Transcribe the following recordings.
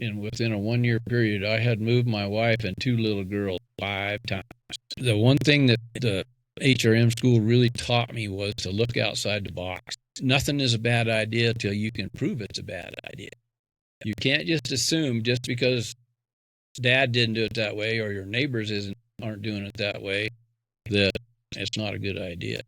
and within a 1 year period, I had moved my wife and two little girls 5 times. The one thing that the HRM school really taught me was to look outside the box. Nothing is a bad idea till you can prove it's a bad idea. You can't just assume just because dad didn't do it that way or your neighbors aren't doing it that way that it's not a good idea.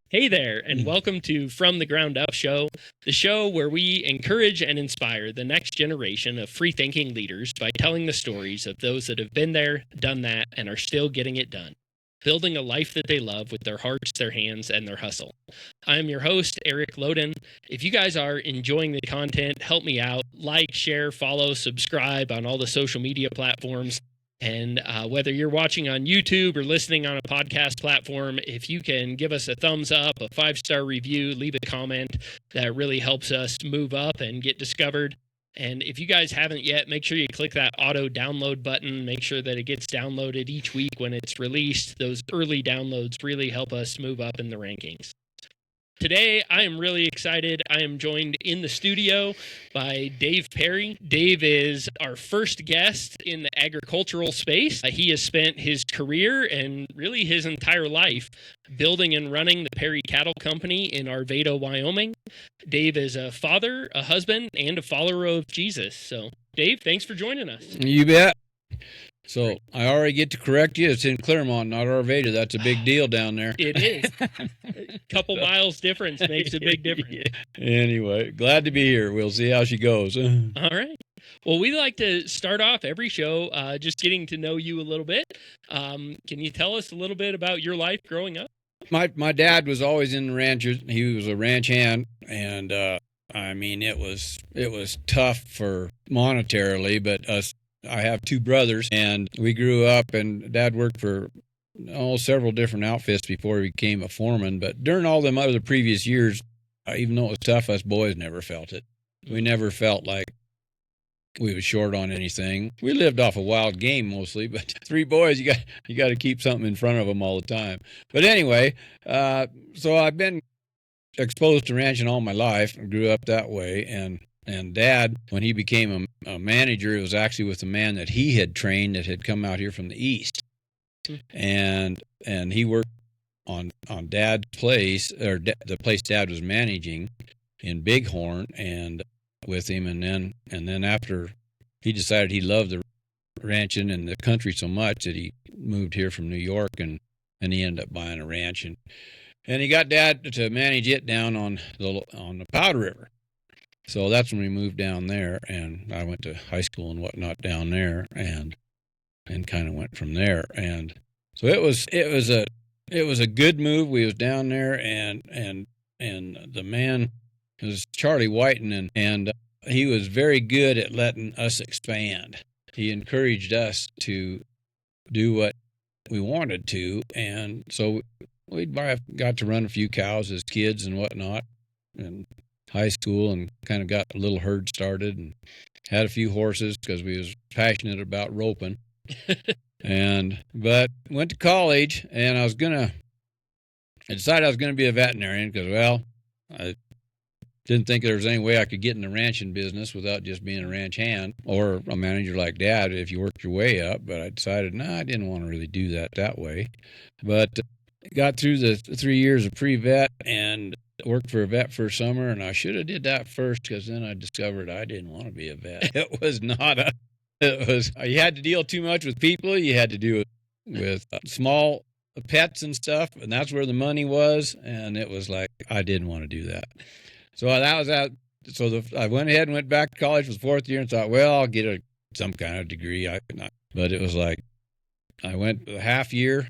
Hey there, and welcome to From the Ground Up Show, the show where we encourage and inspire the next generation of free-thinking leaders by telling the stories of those that have been there, done that, and are still getting it done, building a life that they love with their hearts, their hands, and their hustle. I'm your host, Eric Loden. If you guys are enjoying the content, help me out. Like, share, follow, subscribe on all the social media platforms. And whether you're watching on YouTube or listening on a podcast platform, if you can give us a thumbs up, a 5-star review, leave a comment, that really helps us move up and get discovered. And if you guys haven't yet, make sure you click that auto download button. Make sure that it gets downloaded each week when it's released. Those early downloads really help us move up in the rankings. Today, I am really excited. I am joined in the studio by Dave Perry. Dave is our first guest in the agricultural space. He has spent his career and really his entire life building and running the Perry Cattle Company in Arvada, Wyoming. Dave is a father, a husband, and a follower of Jesus. So, Dave, thanks for joining us. You bet. So I already get to correct you. It's in Claremont, not Arvada. That's a big deal down there. It is. A couple miles difference makes a big difference. Anyway, glad to be here. We'll see how she goes. All right. Well, we like to start off every show just getting to know you a little bit. Can you tell us a little bit about your life growing up? My dad was always in the ranches. He was a ranch hand, and I mean it was tough for monetarily, but I have two brothers, and we grew up, and Dad worked for several different outfits before he became a foreman. But during all them other previous years, even though it was tough, us boys never felt it. We never felt like we was short on anything. We lived off of wild game mostly, but three boys, you got to keep something in front of them all the time. But anyway, so I've been exposed to ranching all my life. I grew up that way, and Dad, when he became a manager, it was actually with a man that he had trained that had come out here from the East. And he worked on Dad's place, or the place Dad was managing in Bighorn, and with him. And then after he decided he loved the ranching and the country so much that he moved here from New York, and he ended up buying a ranch. And he got Dad to manage it down on the Powder River. So that's when we moved down there, and I went to high school and whatnot down there, and kind of went from there. And so it was a good move. We was down there, and the man was Charlie Whiten, and he was very good at letting us expand. He encouraged us to do what we wanted to, and so we got to run a few cows as kids and whatnot, and high school, and kind of got a little herd started and had a few horses because we was passionate about roping. But went to college, and I decided I was going to be a veterinarian because, well, I didn't think there was any way I could get in the ranching business without just being a ranch hand or a manager like Dad if you worked your way up. But I decided, I didn't want to really do that way. But got through the 3 years of pre-vet and worked for a vet for a summer, and I should have did that first because then I discovered I didn't want to be a vet. You had to deal too much with people. You had to do it with small pets and stuff, and that's where the money was, and it was like I didn't want to do that. So that was that. So I went ahead and went back to college for the fourth year and thought, well, I'll get some kind of degree. But it was like I went a half year,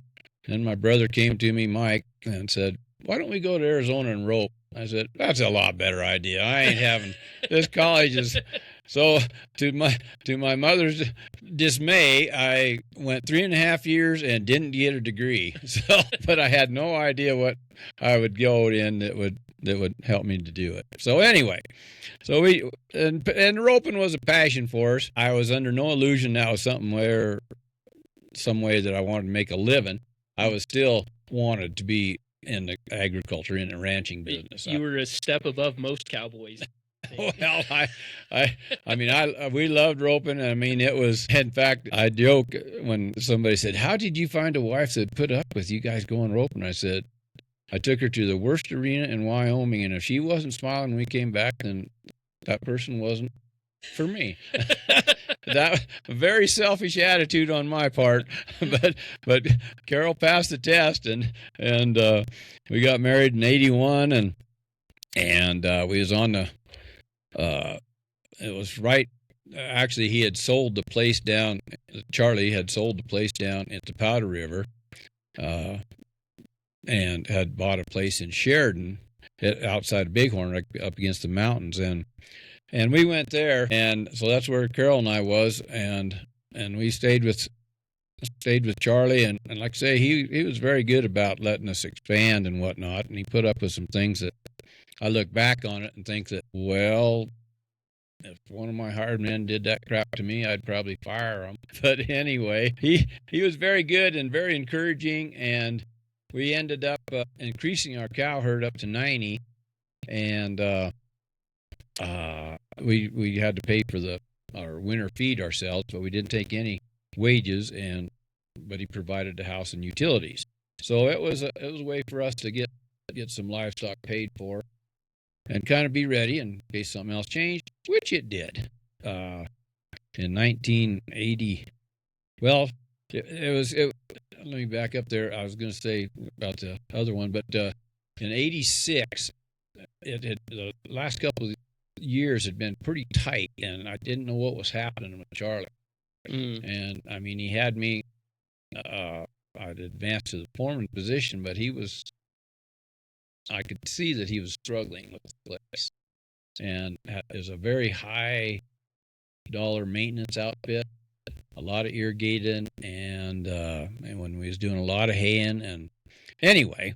and my brother came to me, Mike, and said, why don't we go to Arizona and rope? I said, that's a lot better idea. I ain't having this college is. So to my mother's dismay, I went 3.5 years and didn't get a degree. So, but I had no idea what I would go in that would help me to do it. So anyway, and roping was a passion for us. I was under no illusion that was some way that I wanted to make a living. I was still wanted to be in the agriculture, in the ranching business. You were a step above most cowboys. Well, we loved roping. I mean, it was, in fact, I joke when somebody said, "How did you find a wife that put up with you guys going roping?" I said, I took her to the worst arena in Wyoming, and if she wasn't smiling when we came back, then that person wasn't for me. That a very selfish attitude on my part, but Carol passed the test, and we got married in '81, and we was on the. It was right. Actually, he had sold the place down. Charlie had sold the place down at the Powder River, and had bought a place in Sheridan, outside of Bighorn, up against the mountains, and we went there, and so that's where Carol and I was, and we stayed with Charlie, and like I say, he was very good about letting us expand and whatnot, and he put up with some things that I look back on it and think that, well, if one of my hired men did that crap to me, I'd probably fire him. But anyway, he was very good and very encouraging, and we ended up increasing our cow herd up to 90, and we had to pay for our winter feed ourselves, but we didn't take any wages, but he provided the house and utilities. So it was a way for us to get some livestock paid for, and kind of be ready in case something else changed, which it did. In 1980, well, let me back up there. I was going to say about the other one, but in '86, the last couple of years had been pretty tight, and I didn't know what was happening with Charlie. And I mean, he had me. I'd advanced to the foreman position, but I could see that he was struggling with the place, and is a very high dollar maintenance outfit, a lot of irrigating, and when we was doing a lot of haying, and anyway,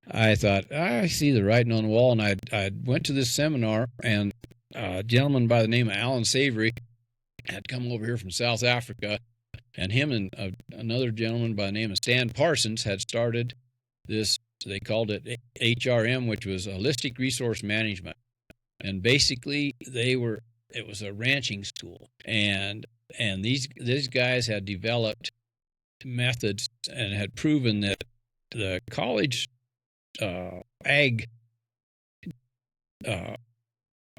I thought, I see the writing on the wall, and I went to this seminar, and a gentleman by the name of Alan Savory had come over here from South Africa, and him and another gentleman by the name of Stan Parsons had started this. They called it HRM, which was Holistic Resource Management, and basically it was a ranching school, and these guys had developed methods and had proven that the college ag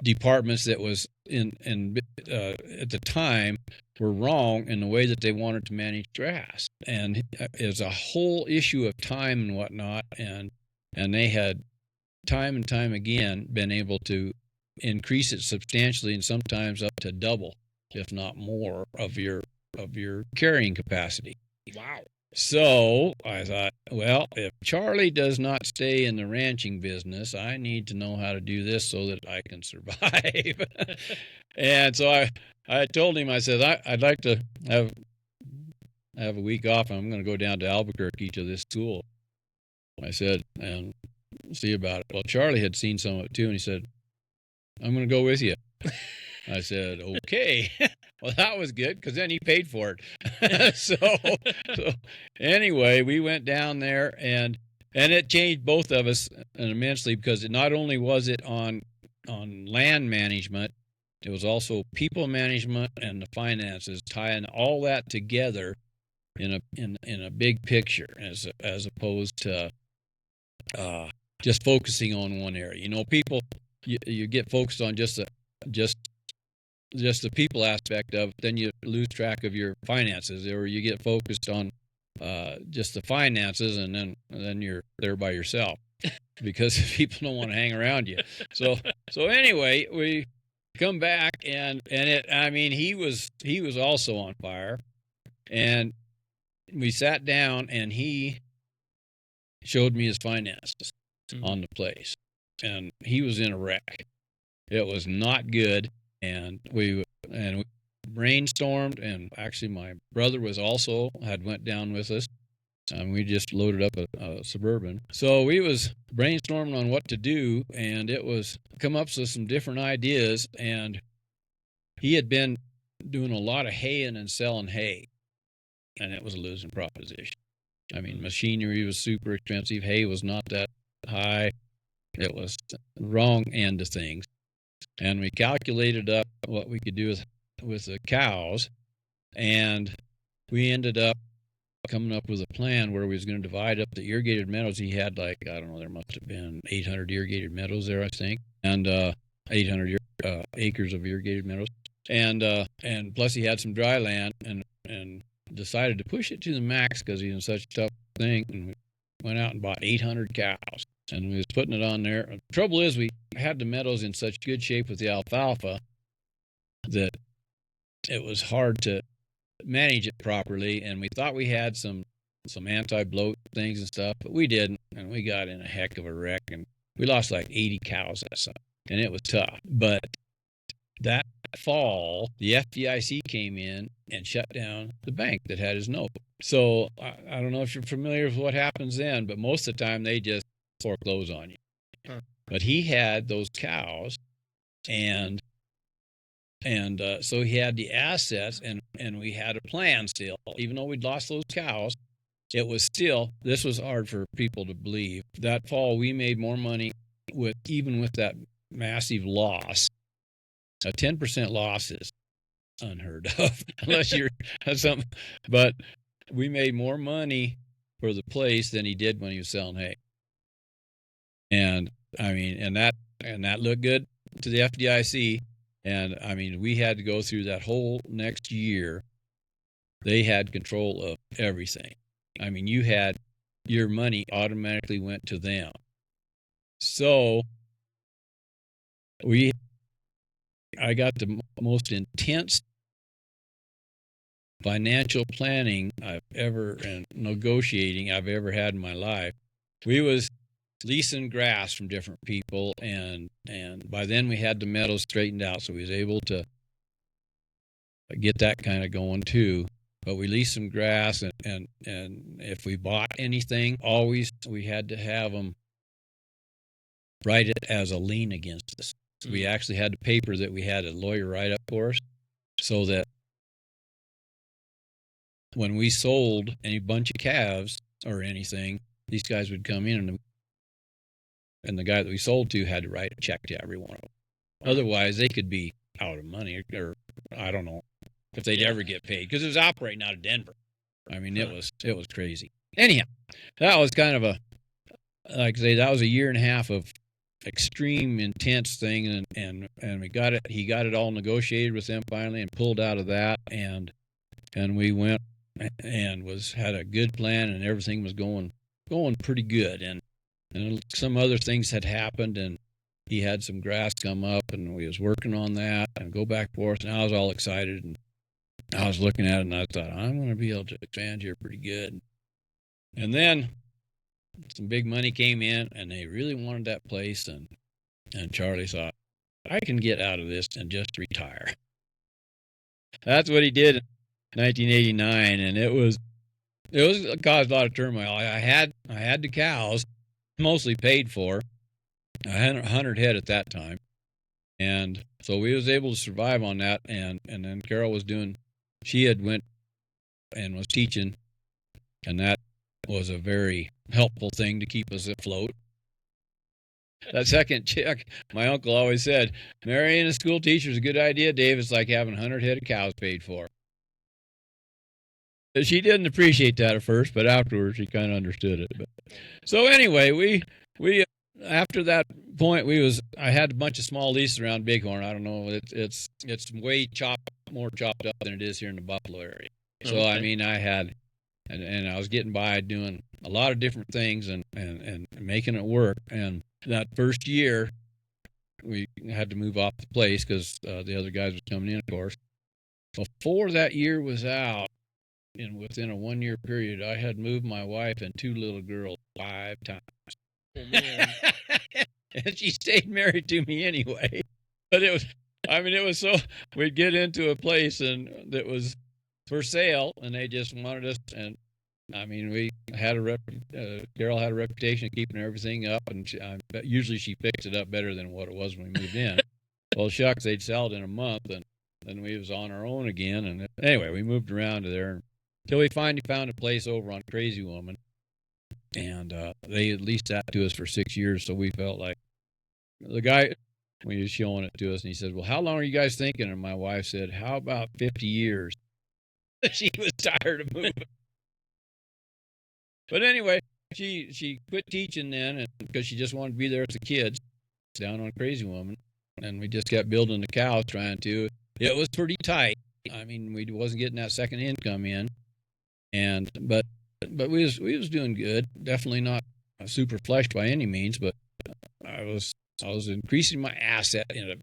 departments that was in at the time were wrong in the way that they wanted to manage grass, and it's a whole issue of time and whatnot, and they had time and time again been able to increase it substantially, and sometimes up to double, if not more, of your carrying capacity. Wow. So I thought, well, if Charlie does not stay in the ranching business, I need to know how to do this so that I can survive. And so I told him, I said, I'd like to have a week off. I'm going to go down to Albuquerque to this school. I said, and see about it. Well, Charlie had seen some of it too, and he said, I'm going to go with you. I said, okay. Well, that was good, because then he paid for it. So anyway, we went down there, and it changed both of us immensely, because not only was it on land management, it was also people management and the finances, tying all that together in a big picture, as opposed to just focusing on one area. You know, people, you get focused on just the people aspect of it, then you lose track of your finances, or you get focused on just the finances, and then you're there by yourself because people don't want to hang around you. So anyway, we come back, and he was also on fire, and we sat down, and he showed me his finances on the place, and he was in a wreck. It was not good. And we brainstormed, and actually my brother had went down with us, and we just loaded up a Suburban. So we was brainstorming on what to do, and it was come up with some different ideas, and he had been doing a lot of haying and selling hay, and it was a losing proposition. I mean, machinery was super expensive. Hay was not that high. It was the wrong end of things. And we calculated up what we could do with the cows, and we ended up coming up with a plan where we was going to divide up the irrigated meadows. He had, like, I don't know, there must have been 800 irrigated meadows there, I think, and 800 acres of irrigated meadows, and plus he had some dry land, and decided to push it to the max because he's in such a tough thing. And we went out and bought 800 cows, and we was putting it on there. The trouble is, we had the meadows in such good shape with the alfalfa that it was hard to manage it properly, and we thought we had some anti-bloat things and stuff, but we didn't, and we got in a heck of a wreck, and we lost like 80 cows that summer, and it was tough. But that fall, the FDIC came in and shut down the bank that had his note. So I don't know if you're familiar with what happens then, but most of the time they just foreclose on you. Huh. But he had those cows, and so he had the assets, and we had a plan still. Even though we'd lost those cows, it was still, this was hard for people to believe. That fall, we made more money even with that massive loss. A 10% loss is unheard of, unless you're something. But we made more money for the place than he did when he was selling hay. And I mean, and that looked good to the FDIC. And I mean, we had to go through that whole next year. They had control of everything. I mean, you had your money automatically went to them. So I got the most intense financial planning and negotiating I've ever had in my life. We was leasing grass from different people, and by then we had the meadows straightened out, so we was able to get that kind of going too. But we leased some grass, and if we bought anything, always we had to have them write it as a lien against us. So we actually had the paper that we had a lawyer write up for us, so that when we sold any bunch of calves or anything, these guys would come in, and the guy that we sold to had to write a check to every one of them. Otherwise, they could be out of money, or I don't know if they'd ever get paid, because it was operating out of Denver. I mean, it was crazy. Anyhow, that was kind of like I say, that was a year and a half of extreme intense thing, and we got it. He got it all negotiated with them finally, and pulled out of that, and we went and had a good plan, and everything was going pretty good, and some other things had happened, and he had some grass come up, and we was working on that and go back and forth, and I was all excited, and I was looking at it, and I thought, I'm going to be able to expand here pretty good. And then some big money came in, and they really wanted that place, and Charlie thought, I can get out of this and just retire. That's what he did in 1989, and it caused a lot of turmoil. I had the cows mostly paid for. I had 100 head at that time, and so we was able to survive on that. And then Carol was she had went and was teaching, and that was a very helpful thing to keep us afloat. That second check, my uncle always said, marrying a school teacher is a good idea, Dave. It's like having 100 head of cows paid for. She didn't appreciate that at first, but afterwards she kind of understood it. But so anyway, we after that point, I had a bunch of small leases around Bighorn. I don't know, it's way more chopped up than it is here in the Buffalo area. So okay. I mean, I had, and I was getting by doing a lot of different things and making it work. And that first year, we had to move off the place because the other guys was coming in, of course. Before that year was out, and within a 1 year period, I had moved my wife and two little girls 5 times. Oh, man. And she stayed married to me anyway. But it was so, we'd get into a place and that was for sale, and they just wanted us. And I mean, we had Carol had a reputation of keeping everything up, and usually she fixed it up better than what it was when we moved in. Well, shucks, they'd sell it in a month, and then we was on our own again. And anyway, we moved around to there. till we finally found a place over on Crazy Woman, and they leased that to us for 6 years. So we felt like the guy, when he was showing it to us, and he said, "Well, how long are you guys thinking?" And my wife said, "How about 50 years?" She was tired of moving. But anyway, she quit teaching then, and because she just wanted to be there with the kids down on Crazy Woman, and we just kept building the cows, trying to. It was pretty tight. I mean, we wasn't getting that second income in, and but we was doing good. Definitely not super flush by any means, but I was increasing my asset in a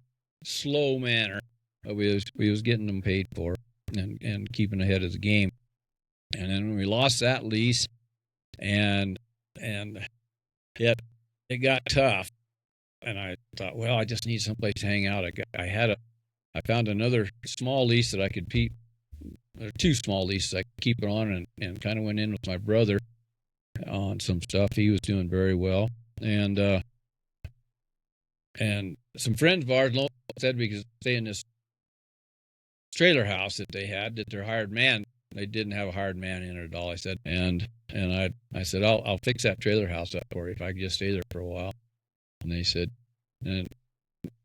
slow manner. But we was getting them paid for and keeping ahead of the game. And then when we lost that lease, and it got tough, and I thought, well, I just need someplace to hang out. I found another small lease that I could keep. There are two small leases I could keep it on, and kind of went in with my brother on some stuff. He was doing very well, and some friends of ours said we could stay in this trailer house that they had, that their hired man. They didn't have a hired man in it at all. I said, and I said, I'll fix that trailer house up for you if I could just stay there for a while. And they said, and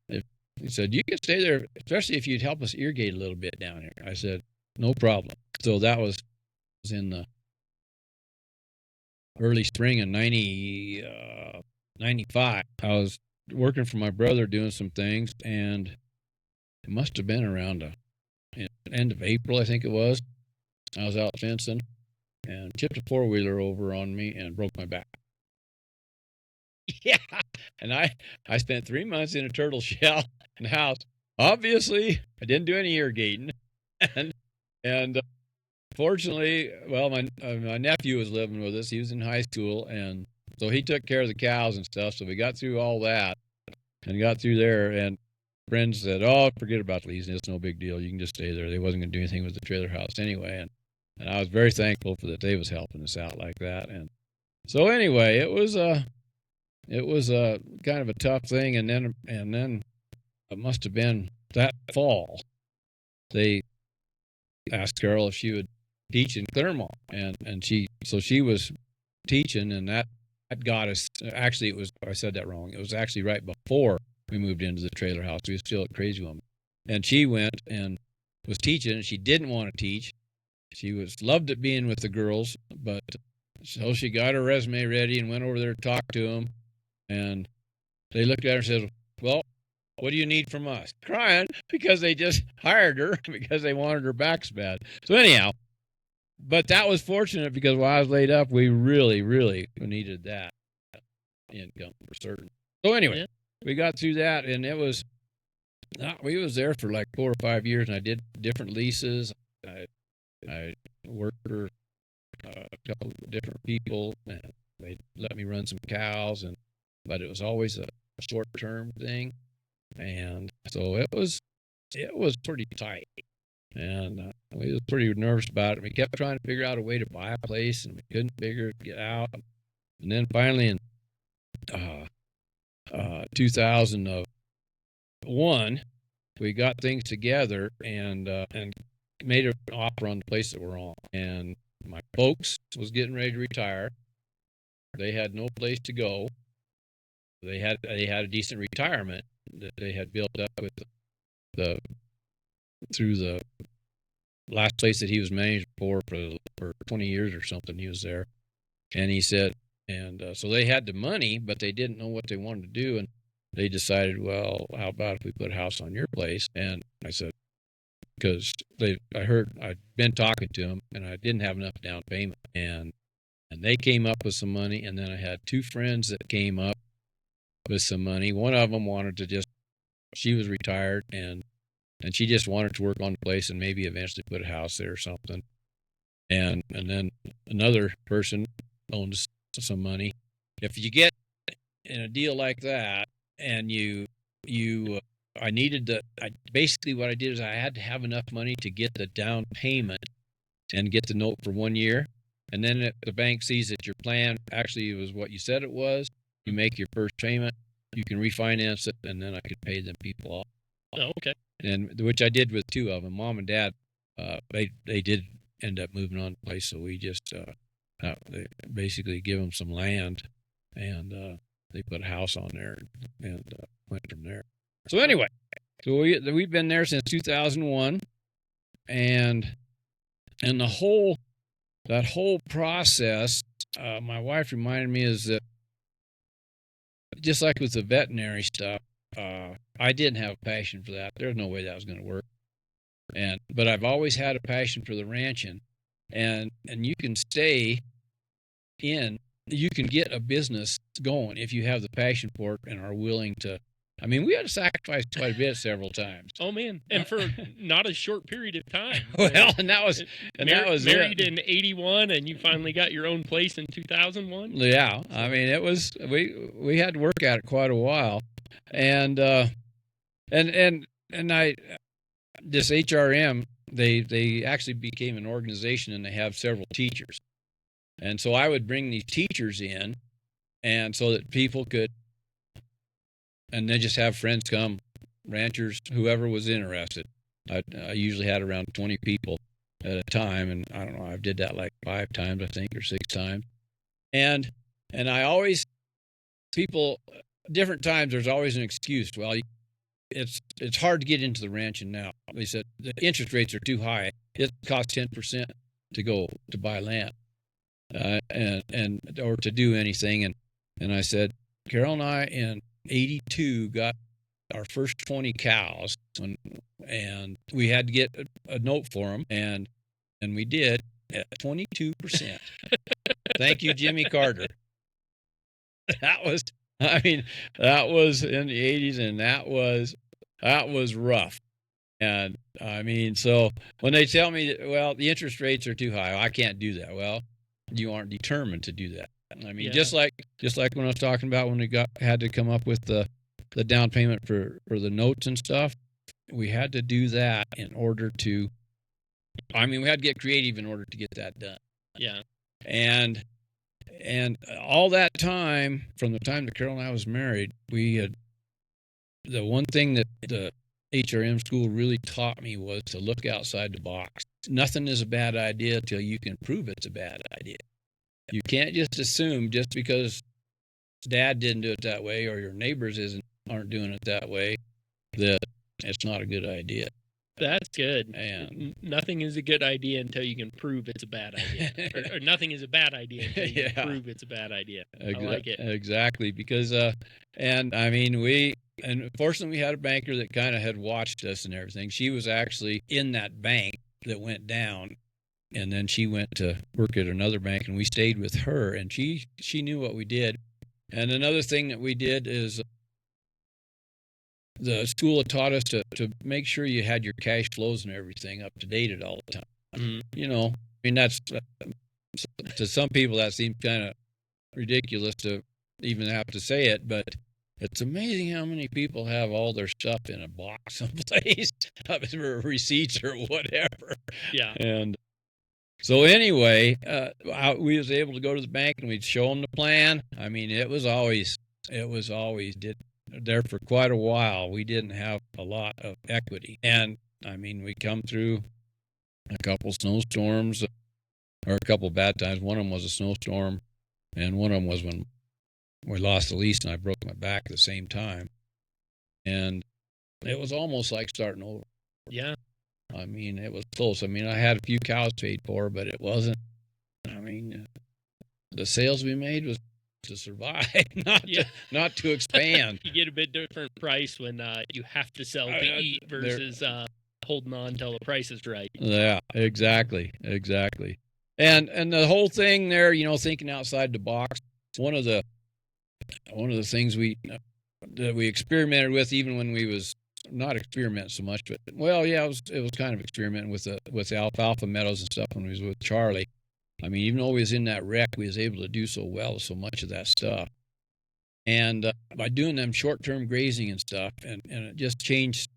he said, you can stay there, especially if you'd help us irrigate a little bit down here. I said, no problem. So that was in the early spring of 95. I was working for my brother doing some things, and it must have been around the end of April, I think it was. I was out fencing and tipped a four-wheeler over on me and broke my back. Yeah. And I spent 3 months in a turtle shell in the house. Obviously, I didn't do any irrigating. And fortunately, well, my nephew was living with us. He was in high school, and so he took care of the cows and stuff. So we got through all that and got through there, and friends said, oh, forget about leasing. It's no big deal. You can just stay there. They wasn't going to do anything with the trailer house anyway. And I was very thankful for that they was helping us out like that. And so anyway, it was a kind of a tough thing. And then it must have been that fall, they asked Carol if she would teach in Claremont, and she was teaching, and that got us. Actually, I said that wrong. It was actually right before we moved into the trailer house. We were still at Crazy Woman, and she went and was teaching, and she didn't want to teach. She loved it being with the girls, but so she got her resume ready and went over there to talk to them, and they looked at her and said, well, what do you need from us? Crying because they just hired her because they wanted her back so bad. So anyhow, but that was fortunate because while I was laid up, we really, really needed that income for certain. So anyway, we got through that, and we was there for like 4 or 5 years, and I did different leases. I worked for a couple of different people, and they let me run some cows, but it was always a short-term thing, and so it was pretty tight, and we was pretty nervous about it. We kept trying to figure out a way to buy a place, and we couldn't figure it get out. And then finally in 2001, we got things together and made an offer on the place that we're on. And my folks was getting ready to retire. They had no place to go. They had a decent retirement that they had built up with through the last place that he was manager for 20 years or something. He was there, and he said, and so they had the money, but they didn't know what they wanted to do, and they decided, well, how about if we put a house on your place? And I said, because I heard I'd been talking to them, and I didn't have enough down payment, and they came up with some money, and then I had 2 friends that came up with some money. One of them wanted to she was retired, and she just wanted to work on the place and maybe eventually put a house there or something. And then another person owns some money. If you get in a deal like that, and I needed basically what I did is I had to have enough money to get the down payment and get the note for 1 year. And then if the bank sees that your plan actually was what you said it was, you make your first payment, you can refinance it, and then I could pay them people off. Oh, okay. And which I did with 2 of them. Mom and Dad, they did end up moving on to place. So we just they basically give them some land, and they put a house on there, and went from there. So anyway, so we've been there since 2001, and that whole process, my wife reminded me, is that just like with the veterinary stuff, I didn't have a passion for that. There's no way that was going to work. But I've always had a passion for the ranching, and you can you can get a business going if you have the passion for it and are willing to. I mean, we had to sacrifice quite a bit several times. Oh man, and for not a short period of time. Well, and that was married in 81, and you finally got your own place in 2001. Yeah, I mean, it was we had to work at it quite a while, and I this HRM, they actually became an organization, and they have several teachers, and so I would bring these teachers in, and so that people could. And then just have friends come, ranchers, whoever was interested. I usually had around 20 people at a time, and I don't know, I did that like 5 times, I think, or 6 times. And I always, people, different times, there's always an excuse. Well, it's hard to get into the ranching now. They said the interest rates are too high. It costs 10% to buy land, and or to do anything. And I said, Carol and I in 82 got our first 20 cows, and we had to get a note for them, and we did at 22%. Thank you, Jimmy Carter. That was in the 80s, and that was rough. And I mean, so when they tell me that, well, the interest rates are too high, I can't do that. Well, you aren't determined to do that. I mean, just like when I was talking about when we had to come up with the down payment for the notes and stuff, we had to do that in order to. I mean, we had to get creative in order to get that done. Yeah. And all that time, from the time that Carol and I was married, we had the one thing that the HRM school really taught me was to look outside the box. Nothing is a bad idea till you can prove it's a bad idea. You can't just assume just because Dad didn't do it that way or your neighbors aren't doing it that way that it's not a good idea. That's good. And nothing is a good idea until you can prove it's a bad idea, or nothing is a bad idea until you can prove it's a bad idea. I like it. Exactly, because and I mean fortunately we had a banker that kind of had watched us and everything. She was actually in that bank that went down. And then she went to work at another bank, and we stayed with her, and she knew what we did. And another thing that we did is the school had taught us to make sure you had your cash flows and everything up to date at all the time. Mm-hmm. You know, I mean, that's to some people that seems kind of ridiculous to even have to say it, but it's amazing how many people have all their stuff in a box someplace, or receipts or whatever. Yeah. And so anyway, we was able to go to the bank, and we'd show them the plan. I mean, it was always there for quite a while. We didn't have a lot of equity, and I mean, we come through a couple snowstorms, or a couple bad times. One of them was a snowstorm, and one of them was when we lost the lease, and I broke my back at the same time, and it was almost like starting over. Yeah. I mean, it was close. I mean, I had a few cows paid for, but it wasn't. I mean, the sales we made was to survive, not to expand. You get a bit different price when you have to sell to eat versus holding on until the price is right. Yeah, exactly. And the whole thing there, you know, thinking outside the box. One of the things that we experimented with, even when we was. Not experiment so much, but it was kind of experimenting with the alfalfa meadows and stuff when we was with Charlie. I mean, even though we was in that wreck, we was able to do so well with so much of that stuff. And by doing them short-term grazing and stuff, and it just changed.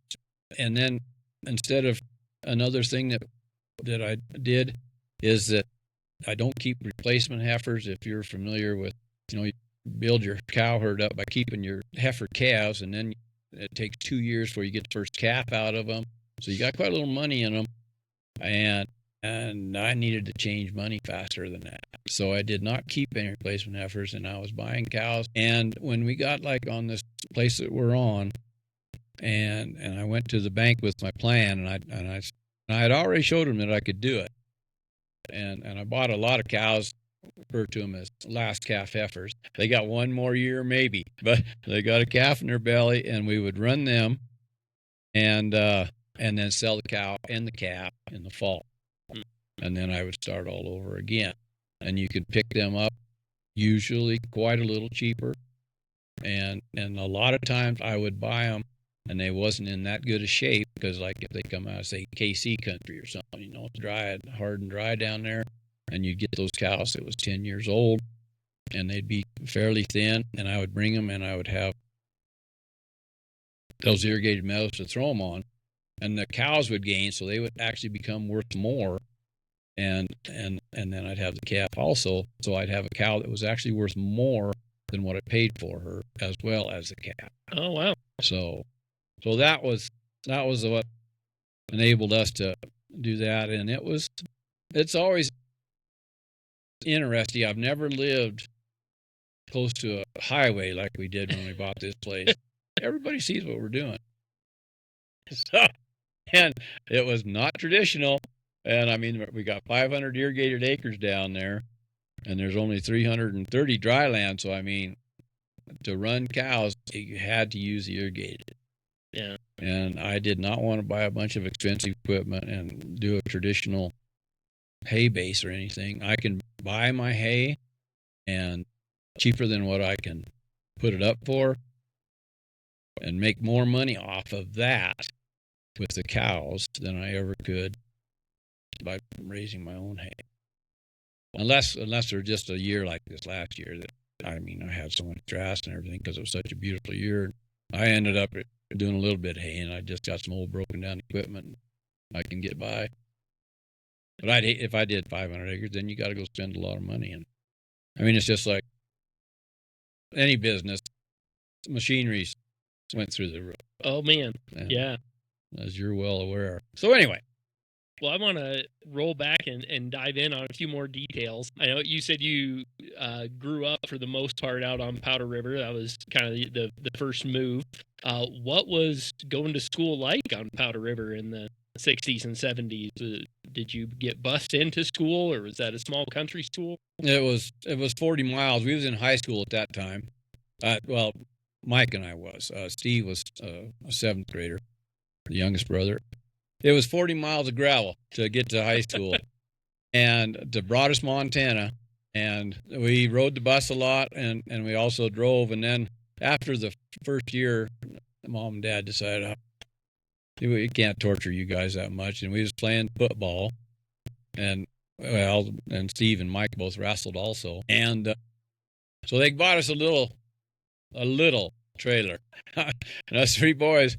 And then instead of another thing that I did is that I don't keep replacement heifers. If you're familiar with, you know, you build your cow herd up by keeping your heifer calves, and then it takes 2 years before you get the first calf out of them. So you got quite a little money in them. And and I needed to change money faster than that. So I did not keep any replacement heifers, and I was buying cows. And when we got like on this place that we're on, and I went to the bank with my plan, and I had already showed them that I could do it. And I bought a lot of cows, refer to them as last calf heifers. They got one more year maybe, but they got a calf in their belly, and we would run them and then sell the cow and the calf in the fall. And then I would start all over again. And you could pick them up usually quite a little cheaper. And a lot of times I would buy them and they wasn't in that good a shape, because like if they come out of, say, KC country or something, you know, it's dry, hard and dry down there, and you'd get those cows that was 10 years old and they'd be fairly thin, and I would bring them and I would have those irrigated meadows to throw them on, and the cows would gain, so they would actually become worth more. And then I'd have the calf also, so I'd have a cow that was actually worth more than what I paid for her, as well as the calf. Oh wow! So that was what enabled us to do that, and it's always interesting. I've never lived close to a highway like we did when we bought this place. Everybody sees what we're doing. So, and it was not traditional. And I mean, we got 500 irrigated acres down there, and there's only 330 dry land. So, I mean, to run cows, you had to use irrigated. Yeah. And I did not want to buy a bunch of expensive equipment and do a traditional hay base or anything. I can buy my hay, and cheaper than what I can put it up for, and make more money off of that with the cows than I ever could by raising my own hay. Unless they're just a year like this last year, that I mean, I had so much grass and everything because it was such a beautiful year. I ended up doing a little bit of hay, and I just got some old broken down equipment I can get by. But I'd hate if I did 500 acres, then you got to go spend a lot of money. And I mean, it's just like any business, machineries went through the roof. Oh man, yeah, as you're well aware. So anyway. Well, I want to roll back and dive in on a few more details. I know you said you grew up for the most part out on Powder River. That was kind of the first move. What was going to school like on Powder River in the 60s and 70s? Did you get bused into school, or was that a small country school? It was 40 miles. We was in high school at that time. Well, Mike and I was. Steve was a 7th grader, the youngest brother. It was 40 miles of gravel to get to high school and to Broadus, Montana. And we rode the bus a lot, and we also drove. And then after the first year, Mom and Dad decided, we can't torture you guys that much. And we was playing football. And Steve and Mike both wrestled also. And so they bought us a little trailer. And us 3 boys,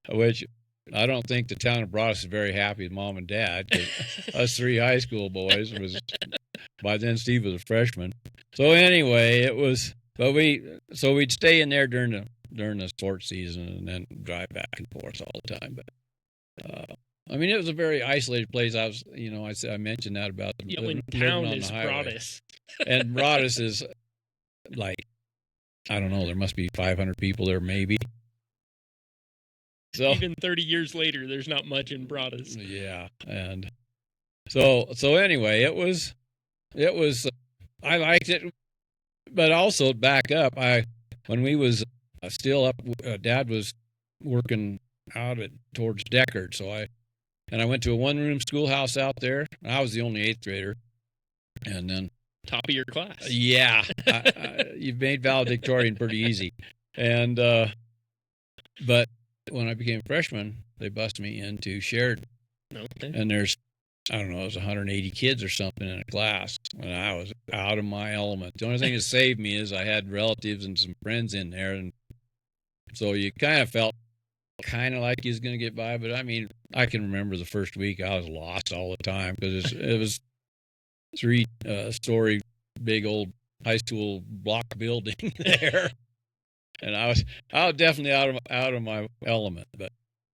which I don't think the town of Broadus is very happy with Mom and Dad, because us 3 high school boys by then Steve was a freshman. So anyway, we'd stay in there during the sports season and then drive back and forth all the time. But I mean, it was a very isolated place. I mentioned that about when town is Broadus, and Broadus is like, I don't know, there must be 500 people there maybe. So, even 30 years later, there's not much in Broadus. Yeah, and so anyway, it was I liked it, but also back up. When we was still up, Dad was working out towards Deckard, so I went to a 1-room schoolhouse out there. I was the only 8th grader, and then top of your class. Yeah, you've made valedictorian pretty easy, and but when I became a freshman, they bused me into Sheridan. Okay. And there's, I don't know, it was 180 kids or something in a class, and I was out of my element. The only thing that saved me is I had relatives and some friends in there, and so you kind of felt kind of like you was going to get by. But I mean, I can remember the first week I was lost all the time, because it was 3-story big old high school block building there. And I was definitely out of my element, but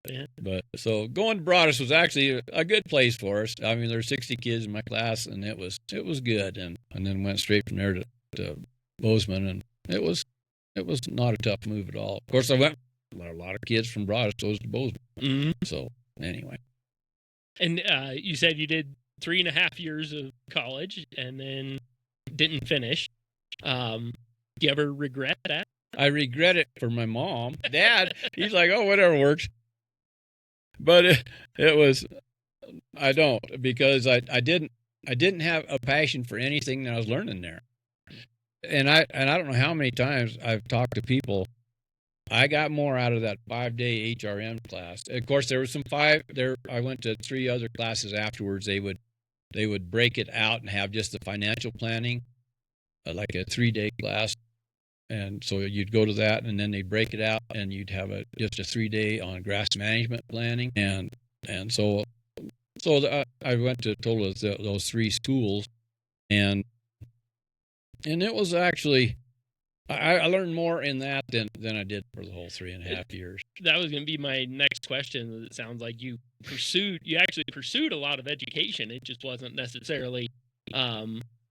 Yeah. But so going to Broadus was actually a good place for us. I mean, there were 60 kids in my class, and it was good. And then went straight from there to Bozeman, and it was not a tough move at all. Of course, I went a lot of kids from Broadus goes to Bozeman. Mm-hmm. So anyway, and you said you did 3.5 years of college and then didn't finish. Do you ever regret that? I regret it for my mom. Dad, he's like, oh, whatever works. But it was, I don't, because I didn't have a passion for anything that I was learning there. And I don't know how many times I've talked to people. I got more out of that 5-day HRM class. Of course, there was some five there. I went to 3 other classes afterwards. They would break it out and have just the financial planning, like a 3-day class. And so you'd go to that, and then they'd break it out, and you'd have just a 3-day on grass management planning. And so I went to a total of those 3 schools, and it was actually, I learned more in that than I did for the whole 3.5 years. That was going to be my next question. It sounds like you actually pursued a lot of education. It just wasn't necessarily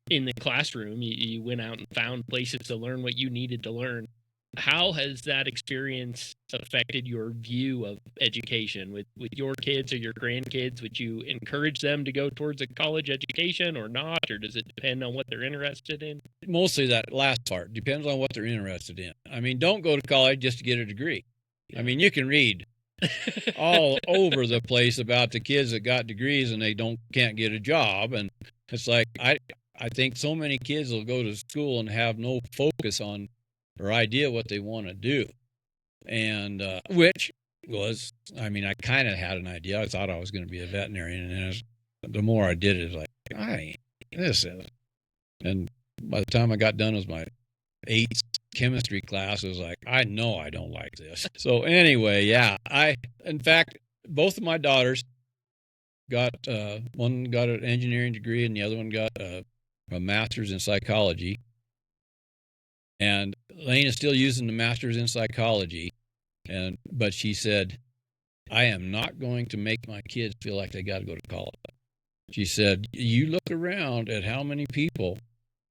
in the classroom. You went out and found places to learn what you needed to learn. How has that experience affected your view of education with your kids or your grandkids? Would you encourage them to go towards a college education or not? Or does it depend on what they're interested in? Mostly that last part. Depends on what they're interested in. I mean, don't go to college just to get a degree. Yeah. I mean, you can read all over the place about the kids that got degrees and they can't get a job. And it's like, I think so many kids will go to school and have no focus on or idea what they want to do. And which was, I mean, I kind of had an idea. I thought I was going to be a veterinarian. And the more I did it, this is. And by the time I got done with my 8th chemistry class, I was like, I know I don't like this. So anyway, yeah, in fact, both of my daughters got, one got an engineering degree and the other one got a master's in psychology. And Lane is still using the master's in psychology. But she said, I am not going to make my kids feel like they got to go to college. She said, you look around at how many people,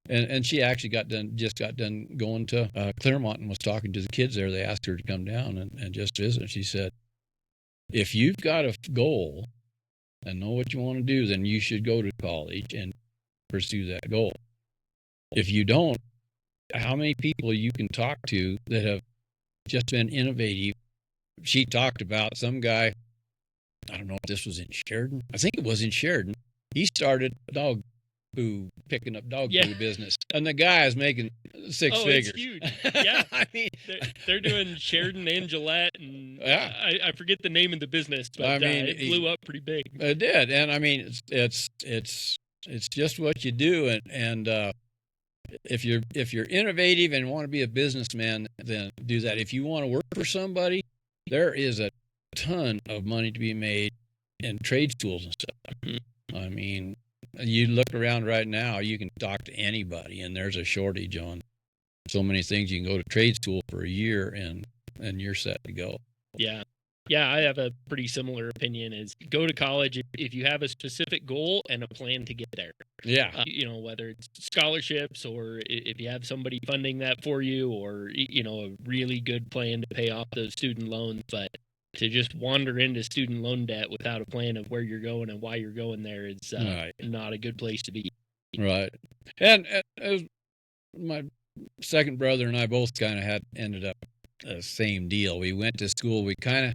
and she actually just got done going to Claremont and was talking to the kids there. They asked her to come down and just visit. She said, if you've got a goal and know what you want to do, then you should go to college and pursue that goal. If you don't, how many people you can talk to that have just been innovative. She talked about some guy, I don't know if this was in Sheridan. I think it was in Sheridan. He started picking up dog food business. And the guy is making 6 figures. It's huge. Yeah. I mean, they're doing Sheridan and Gillette, and I forget the name of the business, but I mean, it blew up pretty big. It did. And I mean, it's just what you do. And if you're innovative and want to be a businessman, then do that. If you want to work for somebody, there is a ton of money to be made in trade schools and stuff. Mm-hmm. I mean, you look around right now, you can talk to anybody, and there's a shortage on so many things. You can go to trade school for a year, and you're set to go. Yeah. Yeah, I have a pretty similar opinion. Is go to college if you have a specific goal and a plan to get there. Yeah. Whether it's scholarships or if you have somebody funding that for you, or, a really good plan to pay off those student loans. But to just wander into student loan debt without a plan of where you're going and why you're going there is not a good place to be. Right. And my second brother and I both kind of ended up the same deal. We went to school. We kind of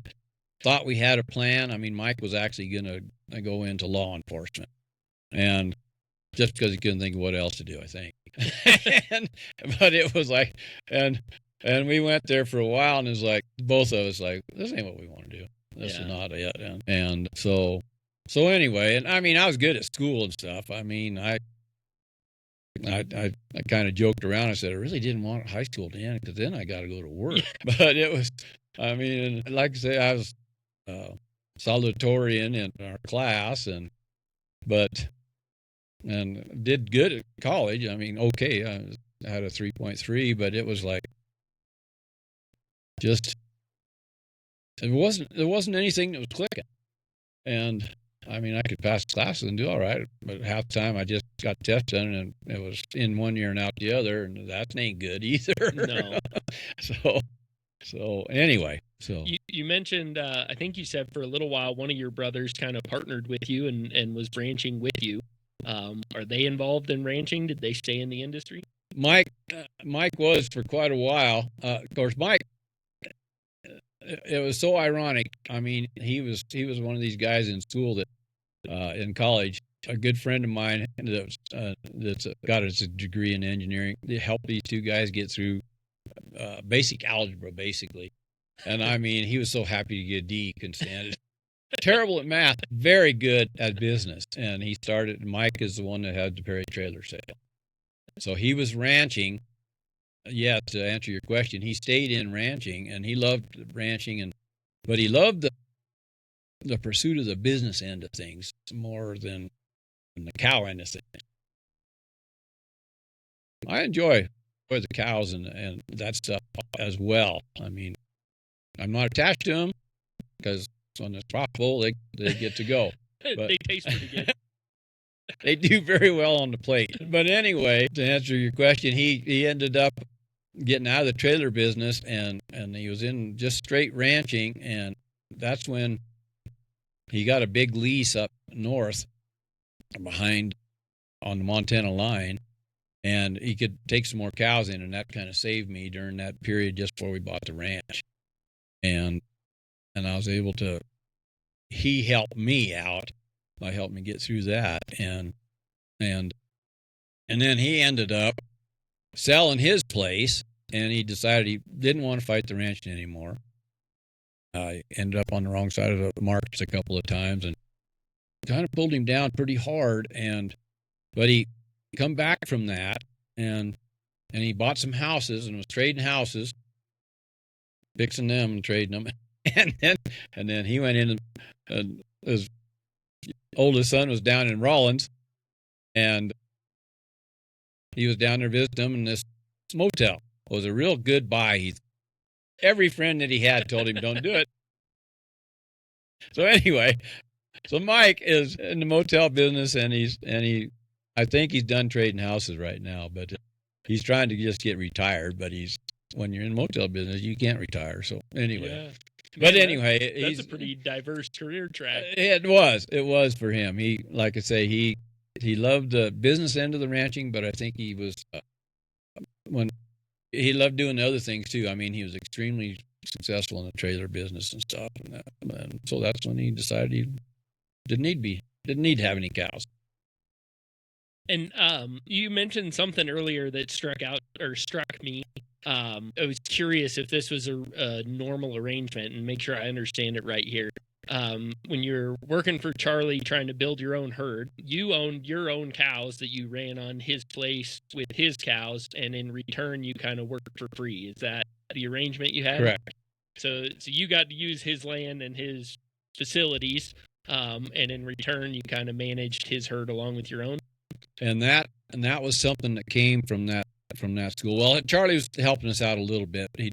thought we had a plan. I mean, Mike was actually going to go into law enforcement, and just because he couldn't think of what else to do, I think. But it was like, and we went there for a while, and it was like both of us like, this ain't what we want to do. This is not it. And so anyway, and I mean, I was good at school and stuff. I mean, I kind of joked around. I said I really didn't want high school to end because then I got to go to work. But it was, I mean, like I say, I was salutatorian in our class, and did good at college. I mean, okay, I had a 3.3, but it was like just there wasn't anything that was clicking. And I mean, I could pass classes and do all right, but half the time I just got tests done, and it was in one year and out the other, and that ain't good either. No. So anyway, so you mentioned, I think you said for a little while, one of your brothers kind of partnered with you and was ranching with you. Are they involved in ranching? Did they stay in the industry? Mike was for quite a while. Of course, Mike. It was so ironic. I mean, he was one of these guys in school that in college. A good friend of mine that's got his degree in engineering. They helped these two guys get through basic algebra, basically. And I mean, he was so happy to get a D, he couldn't stand it. Terrible at math, very good at business. And he started. Mike is the one that had the Perry trailer sale. So he was ranching. Yeah, to answer your question, he stayed in ranching, and he loved ranching, but he loved the pursuit of the business end of things more than the cow end of things. I enjoy the cows and that stuff as well. I mean, I'm not attached to them because when it's profitable, they get to go. But they taste pretty good. They do very well on the plate. But anyway, to answer your question, he ended up getting out of the trailer business, and he was in just straight ranching, and that's when he got a big lease up north behind on the Montana line, and he could take some more cows in, and that kind of saved me during that period just before we bought the ranch. And I was able to, he helped me out by helping me get through that, and then he ended up selling his place, and he decided he didn't want to fight the ranch anymore. I ended up on the wrong side of the markets a couple of times, and kind of pulled him down pretty hard. But he come back from that, and he bought some houses and was trading houses, fixing them and trading them, and then he went in, and his oldest son was down in Rawlins, and he was down there visiting him, and this motel was a real good buy. Every friend that he had told him don't do it. So anyway, Mike is in the motel business, and I think he's done trading houses right now, but he's trying to just get retired. But when you're in the motel business, you can't retire. So anyway. Yeah. But anyway, that's a pretty diverse career track. It was for him. He, like I say, he loved the business end of the ranching, but I think he was when he loved doing the other things too. I mean, he was extremely successful in the trailer business and stuff, and so that's when he decided he didn't need to have any cows. And you mentioned something earlier that struck me. I was curious if this was a normal arrangement, and make sure I understand it right here. When you're working for Charlie trying to build your own herd, you owned your own cows that you ran on his place with his cows, and in return you kind of worked for free. Is that the arrangement you had? Correct. So you got to use his land and his facilities, and in return you kind of managed his herd along with your own. And that was something that came from that school. Well, Charlie was helping us out a little bit. He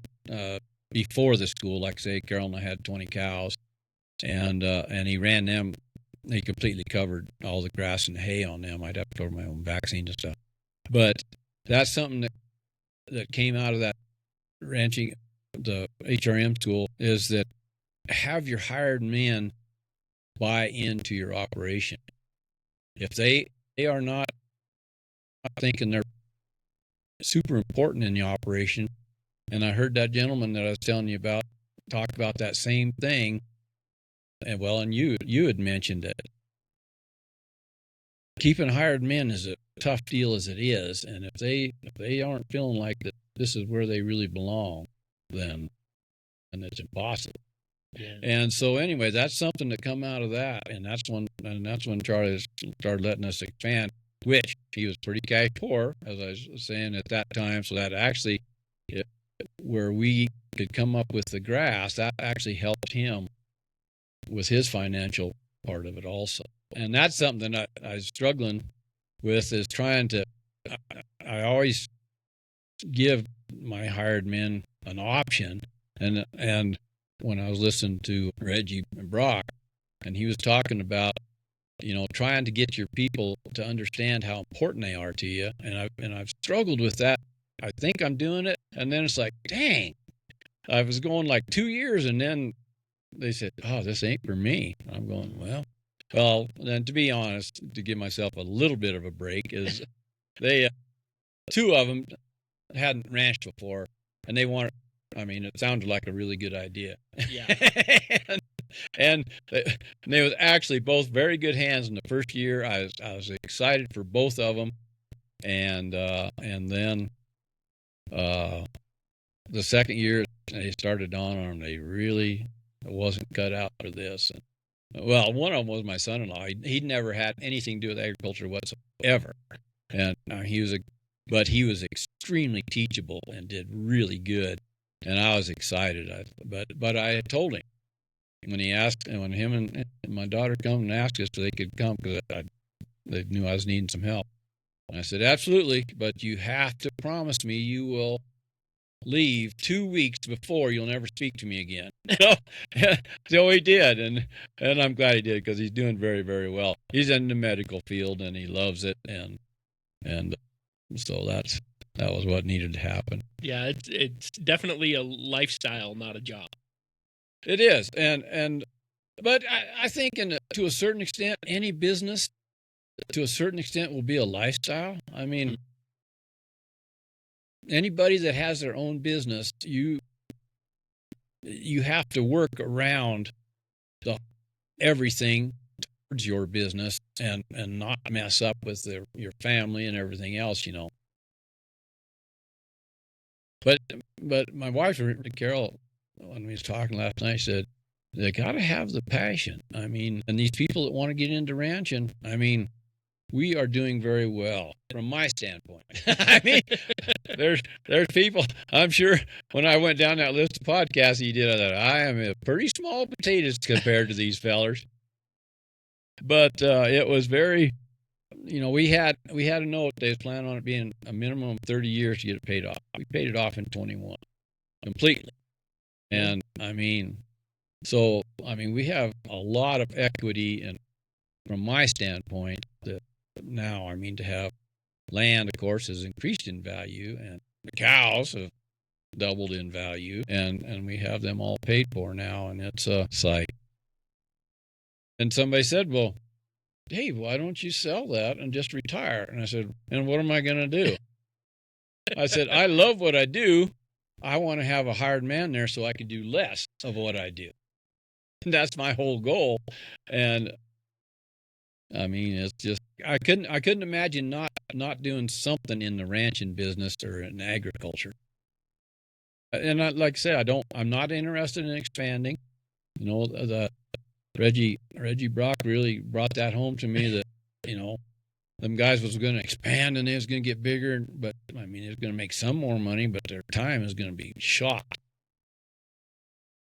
before the school, like I say, Carol and I had 20 cows, and he ran them. He completely covered all the grass and hay on them. I'd have to cover my own vaccine and stuff. But that's something that came out of that ranching, the HRM school, is that have your hired men buy into your operation. If they are not thinking they're super important in the operation, and I heard that gentleman that I was telling you about talk about that same thing, and you had mentioned it. Keeping hired men is a tough deal as it is, and if they aren't feeling like that this is where they really belong, then it's impossible. Yeah. And so anyway, that's something that come out of that, and that's when Charlie started letting us expand, which he was pretty cash poor, as I was saying at that time. So that actually, where we could come up with the grass, that actually helped him with his financial part of it also. And that's something that I was struggling with, is trying to, I always give my hired men an option, and when I was listening to Reggie Brock, and he was talking about, trying to get your people to understand how important they are to you. And I've struggled with that. I think I'm doing it. And then it's like, dang, I was going like 2 years, and then they said, oh, this ain't for me. I'm going, well, then to be honest, to give myself a little bit of a break, is they, two of them hadn't ranched before, and they wanted, it sounded like a really good idea. Yeah. and they was actually both very good hands in the first year. I was excited for both of them, and then the second year they started on them. They really wasn't cut out for this. Well, one of them was my son-in-law. He'd never had anything to do with agriculture whatsoever, and he was extremely teachable and did really good, and I was excited. But I had told him when him and my daughter come and asked us if they could come, because they knew I was needing some help. And I said, absolutely, but you have to promise me you will leave 2 weeks before you'll never speak to me again. So he did, and I'm glad he did, because he's doing very, very well. He's in the medical field and he loves it, and so that was what needed to happen. Yeah, it's definitely a lifestyle, not a job. It is, but I think to a certain extent, any business to a certain extent will be a lifestyle. Anybody that has their own business, you have to work around everything towards your business and not mess up with your family and everything else, But my wife, Carol, when we was talking last night, said they got to have the passion. And these people that want to get into ranching, we are doing very well from my standpoint. There's people, I'm sure when I went down that list of podcasts you did, I thought, I am a pretty small potatoes compared to these fellers. But it was very, we had a note. They was planning on it being a minimum of 30 years to get it paid off. We paid it off in 21 completely. And so we have a lot of equity, and from my standpoint, that now, to have land, of course, has increased in value, and the cows have doubled in value, and we have them all paid for now, and it's like, and somebody said, well, hey, why don't you sell that and just retire? And I said, and what am I going to do? I said, I love what I do. I want to have a hired man there so I can do less of what I do. And that's my whole goal. And it's just, I couldn't imagine not doing something in the ranching business or in agriculture. And like I said, I'm not interested in expanding. The Reggie Brock really brought that home to me, that, them guys was going to expand and they was going to get bigger, but it was going to make some more money, but their time is going to be shot.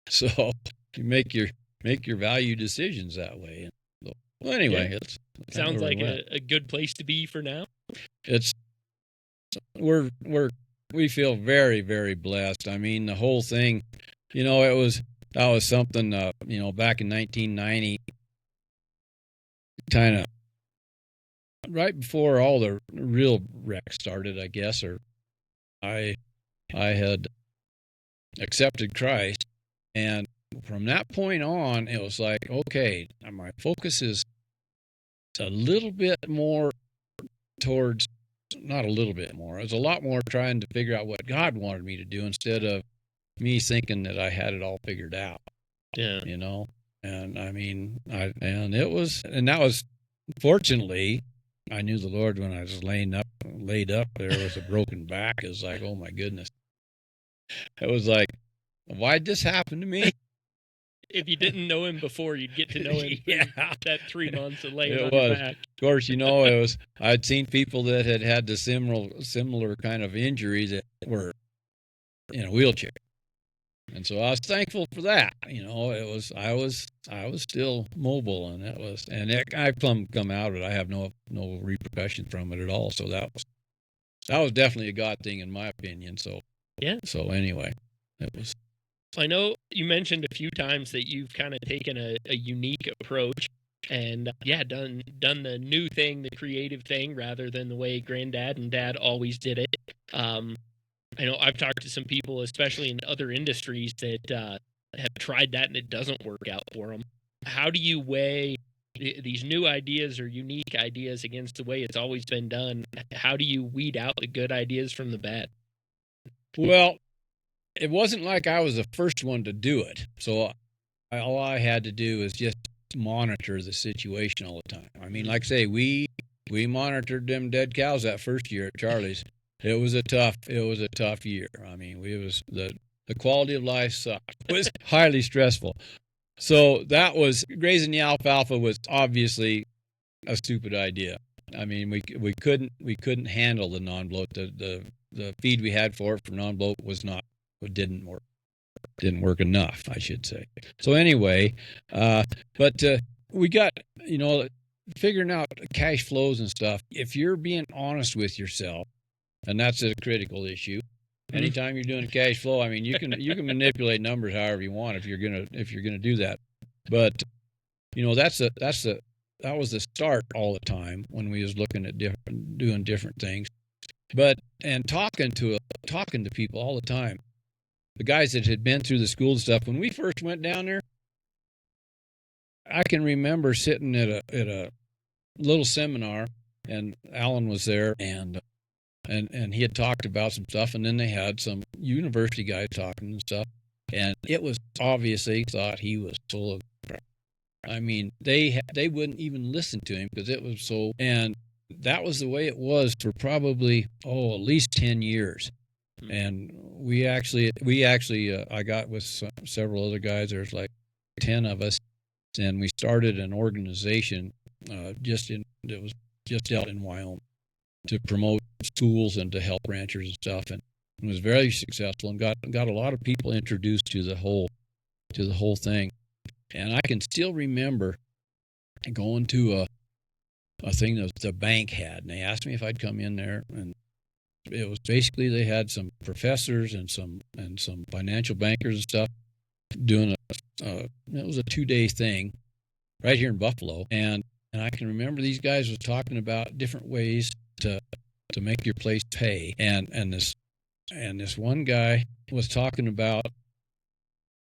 So you make your value decisions that way. Well, anyway, It sounds like a good place to be for now. We feel very, very blessed. The whole thing, that was something, back in 1990, kind of right before all the real wreck started, I guess, or I had accepted Christ, and from that point on, it was like, okay, my focus is a little bit more towards, not a little bit more, it was a lot more trying to figure out what God wanted me to do, instead of me thinking that I had it all figured out. Yeah. And that was, fortunately, I knew the Lord when I was laid up there with a broken back. It was like, oh my goodness. It was like, why'd this happen to me? If you didn't know him before, you'd get to know him that 3 months of laying on your back. Of course, I'd seen people that had the similar kind of injury that were in a wheelchair. And so I was thankful for that. I was still mobile, and I've come out of it. I have no repercussions from it at all. So that was definitely a God thing in my opinion. So yeah. So anyway, it was I know you mentioned a few times that you've kind of taken a unique approach and done the new thing, the creative thing, rather than the way Granddad and Dad always did it. I know I've talked to some people, especially in other industries, that have tried that and it doesn't work out for them. How do you weigh these new ideas or unique ideas against the way it's always been done? How do you weed out the good ideas from the bad? Well, it wasn't like I was the first one to do it. So all I had to do was just monitor the situation all the time. I mean, like I say, we monitored them dead cows that first year at Charlie's. It was a tough year. I mean, it was the quality of life sucked. It was highly stressful. So that was grazing the alfalfa was obviously a stupid idea. I mean, we couldn't handle the non-bloat. The feed we had for it for non-bloat didn't work enough, I should say. So anyway, but we got, figuring out cash flows and stuff. If you're being honest with yourself, and that's a critical issue. Anytime you're doing a cash flow, I mean, you can manipulate numbers however you want if you're gonna do that. But that was the start all the time when we was looking at doing different things. But and talking to people all the time. The guys that had been through the school and stuff, when we first went down there, I can remember sitting at a little seminar, and Alan was there, and he had talked about some stuff, and then they had some university guys talking and stuff, and it was obviously thought he was full of crap. I mean, they wouldn't even listen to him because it was so, and that was the way it was for probably at least 10 years. And we actually I got with several other guys. There's like 10 of us, and we started an organization it was just out in Wyoming to promote schools and to help ranchers and stuff, and it was very successful and got a lot of people introduced to the whole thing. And I can still remember going to a thing that the bank had, and they asked me if I'd come in there, and it was basically they had some professors and some financial bankers and stuff doing it was a 2-day thing right here in Buffalo, and I can remember these guys was talking about different ways to make your place pay, and this one guy was talking about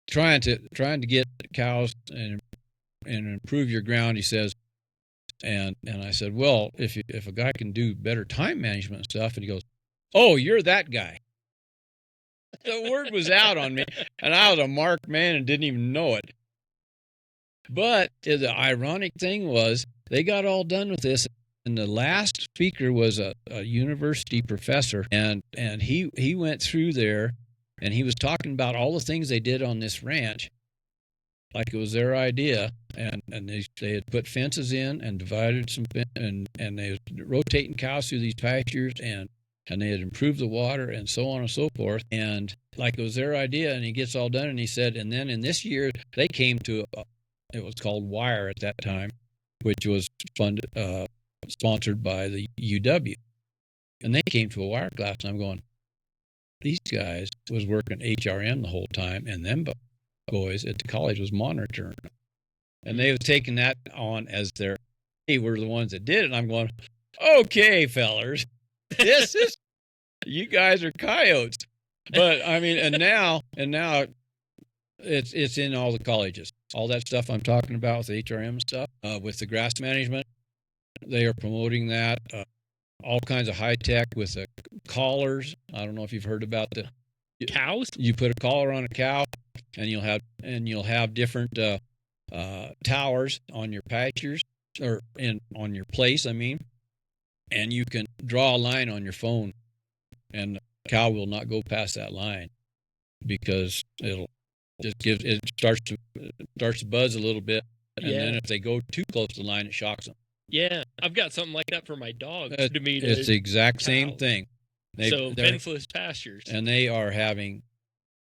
trying to get cows and improve your ground, he says. And I said, well, if a guy can do better time management and stuff, and he goes, oh, you're that guy. The word was out on me, and I was a marked man and didn't even know it. But the ironic thing was they got all done with this, and the last speaker was a university professor, and he went through there, and he was talking about all the things they did on this ranch, like it was their idea, and they had put fences in and divided some, and they were rotating cows through these pastures, and they had improved the water and so on and so forth, and like it was their idea. And he gets all done, and he said, and then in this year they came to it was called WIRE at that time, which was sponsored by the UW, and they came to a WIRE class, and I'm going, these guys was working HRM the whole time, and them boys at the college was monitoring, and they was taking that on as they were the ones that did it. And I'm going, okay, fellers, this is you guys are coyotes. But I mean, and now it's in all the colleges. All that stuff I'm talking about with HRM stuff, with the grass management, they are promoting that. All kinds of high tech with collars. I don't know if you've heard about the cows. You put a collar on a cow, and you'll have different towers on your pastures or on your place. I mean, and you can draw a line on your phone, and the cow will not go past that line because it starts to buzz a little bit, and then if they go too close to the line, it shocks them. Yeah, I've got something like that for my dog. It's the exact same thing. So fenceless pastures, and they are having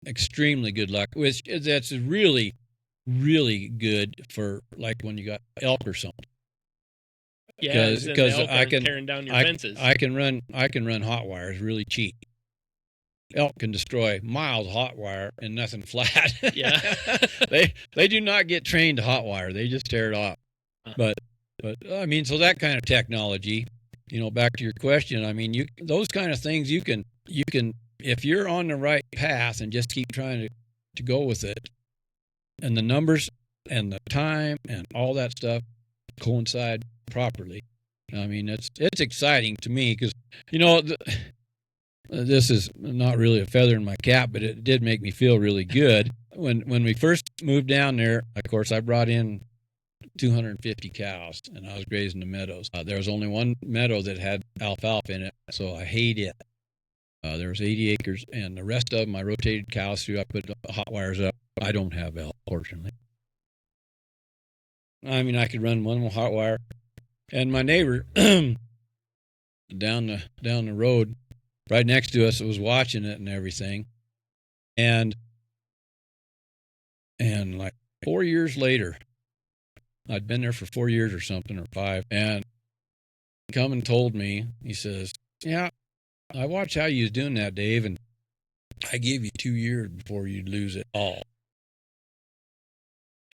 extremely good luck, which that's really, really good for like when you got elk or something. Yeah, because I can tearing down your fences. I can run hot wires really cheap. elk can destroy miles of hot wire and nothing flat. Yeah. They do not get trained to hot wire. They just tear it off. But I mean, so that kind of technology, back to your question, I mean, those kind of things you can if you're on the right path and just keep trying to go with it, and the numbers and the time and all that stuff coincide properly. I mean, it's exciting to me because, this is not really a feather in my cap, but it did make me feel really good. When we first moved down there, of course, I brought in 250 cows, and I was grazing the meadows. There was only one meadow that had alfalfa in it, so I hayed it. There was 80 acres, and the rest of them I rotated cows through. I put hot wires up. I don't have elk, fortunately. I mean, I could run one hot wire. And my neighbor down the road, right next to us, was watching it and everything. And like 4 years later, I'd been there for 4 years or something, or 5, and he come and told me, he says, "Yeah, I watched how you was doing that, Dave, and I gave you 2 years before you'd lose it all."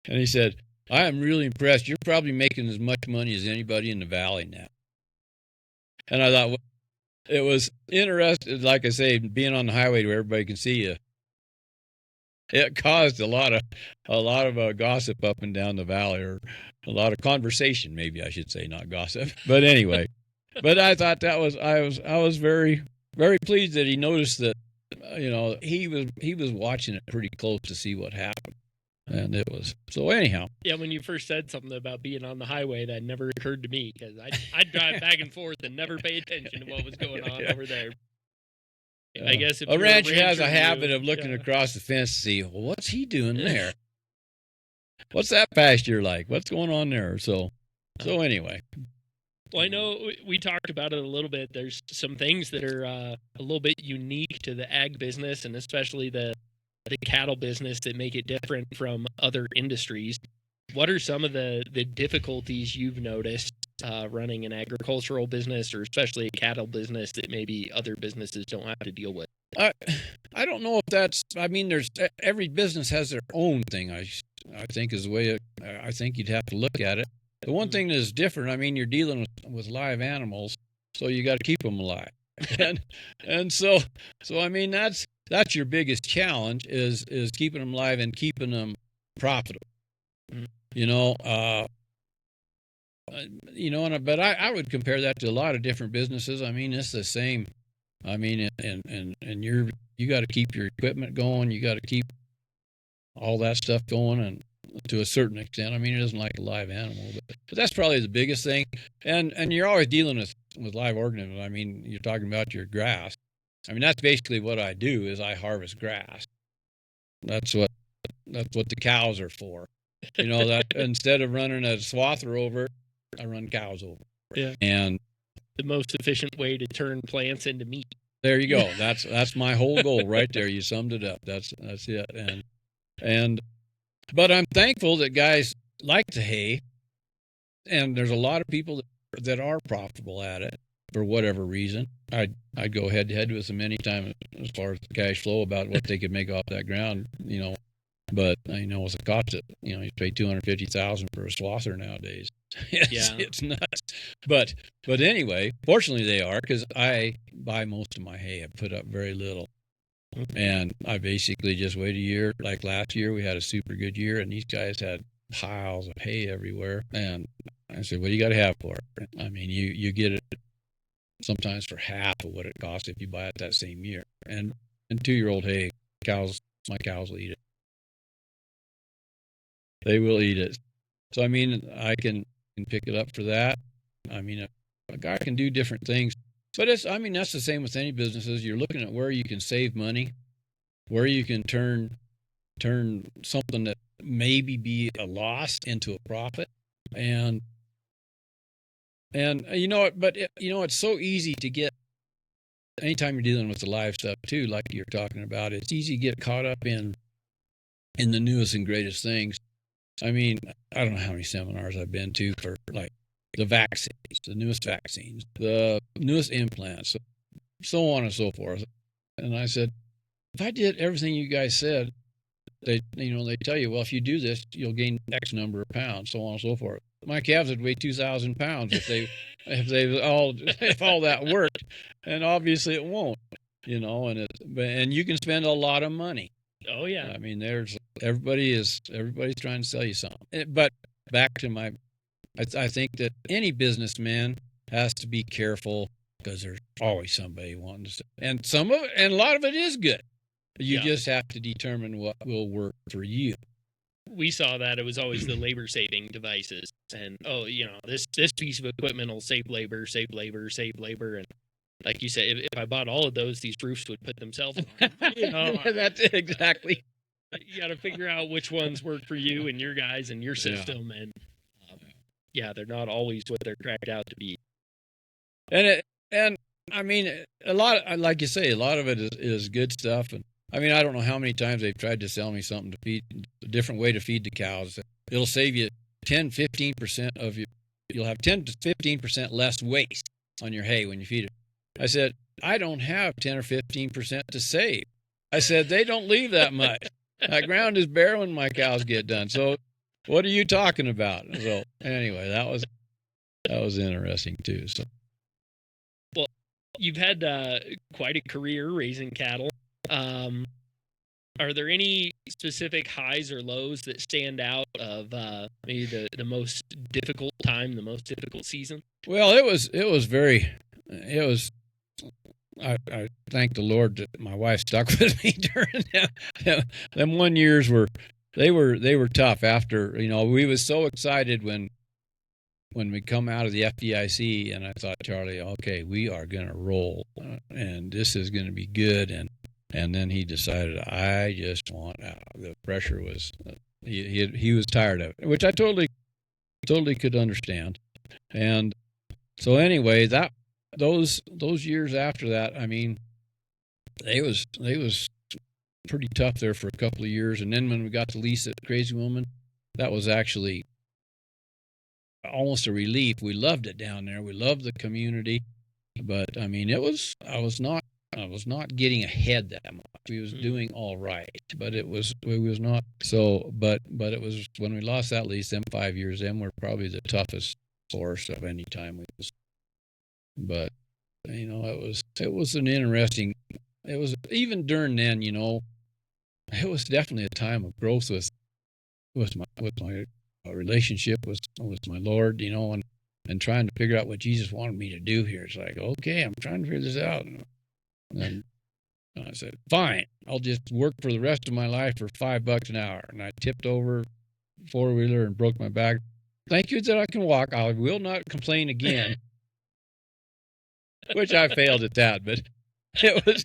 And he said, "I am really impressed. You're probably making as much money as anybody in the valley now." And I thought, well, it was interesting, like I say, being on the highway where everybody can see you. It caused a lot of gossip up and down the valley, or a lot of conversation, maybe I should say, not gossip. But anyway, but I thought I was very, very pleased that he noticed that, he was watching it pretty close to see what happened. And it was, so anyhow. Yeah, when you first said something about being on the highway, that never occurred to me, because I'd drive back and forth and never pay attention to what was going on over there. I guess if a rancher has a habit of looking across the fence to see, well, what's he doing there? What's that pasture like? What's going on there? So anyway. Well, I know we talked about it a little bit. There's some things that are a little bit unique to the ag business, and especially the cattle business, that make it different from other industries. What are some of the difficulties you've noticed running an agricultural business, or especially a cattle business, that maybe other businesses don't have to deal with? I don't know if that's, I mean, every business has their own thing, I think is the way I think you'd have to look at it. The one thing that is different, I mean, you're dealing with live animals, so you got to keep them alive. and so I mean, that's your biggest challenge is keeping them alive and keeping them profitable. But I would compare that to a lot of different businesses. I mean, it's the same. I mean, and you got to keep your equipment going. You got to keep all that stuff going, and to a certain extent. I mean, it isn't like a live animal, but that's probably the biggest thing. And you're always dealing with live organisms. I mean, you're talking about your grass. I mean, that's basically what I do, is I harvest grass. That's what the cows are for. That instead of running a swather over it, I run cows over. Yeah. And the most efficient way to turn plants into meat. There you go. That's my whole goal right there. You summed it up. That's it. But I'm thankful that guys like to hay, and there's a lot of people that are profitable at it for whatever reason. I'd go head to head with them anytime as far as the cash flow about what they could make off that ground, But it's a cost that you pay $250,000 for a swather nowadays. It's nuts. But anyway, fortunately they are, because I buy most of my hay. I put up very little. And I basically just wait a year. Like last year, we had a super good year, and these guys had piles of hay everywhere. And I said, "What do you got to have for it?" I mean, you get it sometimes for half of what it costs if you buy it that same year. And 2-year-old hay, my cows will eat it. They will eat it. So I mean, I can pick it up for that. I mean, a guy can do different things. But that's the same with any businesses. You're looking at where you can save money, where you can turn something that maybe be a loss into a profit. And it's so easy to get, anytime you're dealing with the live stuff too, like you're talking about, it's easy to get caught up in the newest and greatest things. I mean, I don't know how many seminars I've been to for like the vaccines, the newest vaccines, the newest implants, so on and so forth. And I said, if I did everything you guys said, they tell you, well, if you do this, you'll gain X number of pounds, so on and so forth. My calves would weigh 2,000 pounds if all that worked, and obviously it won't, and you can spend a lot of money. Oh yeah. I mean, everybody's trying to sell you something. But back to I think that any businessman has to be careful because there's always somebody wanting to sell. And a lot of it is good. You just have to determine what will work for you. We saw that it was always the labor saving devices, and this piece of equipment will save labor, and like you said, if I bought all of those, these roofs would put themselves on. That's it, exactly. You got to figure out which ones work for you and your guys and your system, and they're not always what they're cracked out to be. And I mean, a lot, like you say, a lot of it is good stuff. And I mean, I don't know how many times they've tried to sell me something to feed, a different way to feed the cows. It'll save you 10-15% of you'll have 10 to 15% less waste on your hay when you feed it. I said, I don't have 10 or 15% to save. I said, they don't leave that much. That ground is bare when my cows get done. So what are you talking about? So anyway, that was interesting too. So. Well, you've had quite a career raising cattle. Are there any specific highs or lows that stand out of maybe the most difficult time, the most difficult season? Well, it was I thank the Lord that my wife stuck with me during them 1 years they were tough. After we was so excited when we come out of the FDIC, and I thought, Charlie, okay, we are going to roll, and this is going to be good, and then he decided, I just want out. The pressure was he was tired of it, which I totally could understand, and so anyway, those years after that, I mean, they was pretty tough there for a couple of years. And then when we got to lease at Crazy Woman, that was actually almost a relief. We loved it down there. We loved the community, but I mean, I was not getting ahead that much. We was doing all right, but we was not. So, but it was when we lost that lease, them 5 years, them were probably the toughest for us of any time we was. But it was an interesting. It was even during then, it was definitely a time of growth with my relationship with my Lord, and trying to figure out what Jesus wanted me to do here. It's like, okay, I'm trying to figure this out, and I said, fine, I'll just work for the rest of my life for $5 an hour. And I tipped over four-wheeler and broke my back. Thank you that I can walk. I will not complain again. Which I failed at that, but it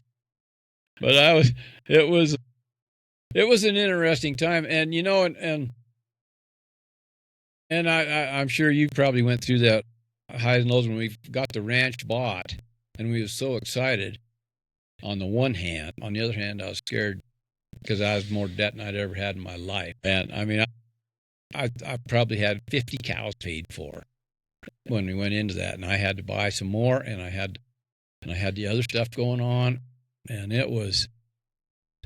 was an interesting time, and and I'm sure you probably went through that highs and lows when we got the ranch bought, and we was so excited. On the one hand, on the other hand, I was scared because I was more debt than I'd ever had in my life, and I mean, I probably had 50 cows paid for when we went into that, and I had to buy some more, and I had the other stuff going on, and it was,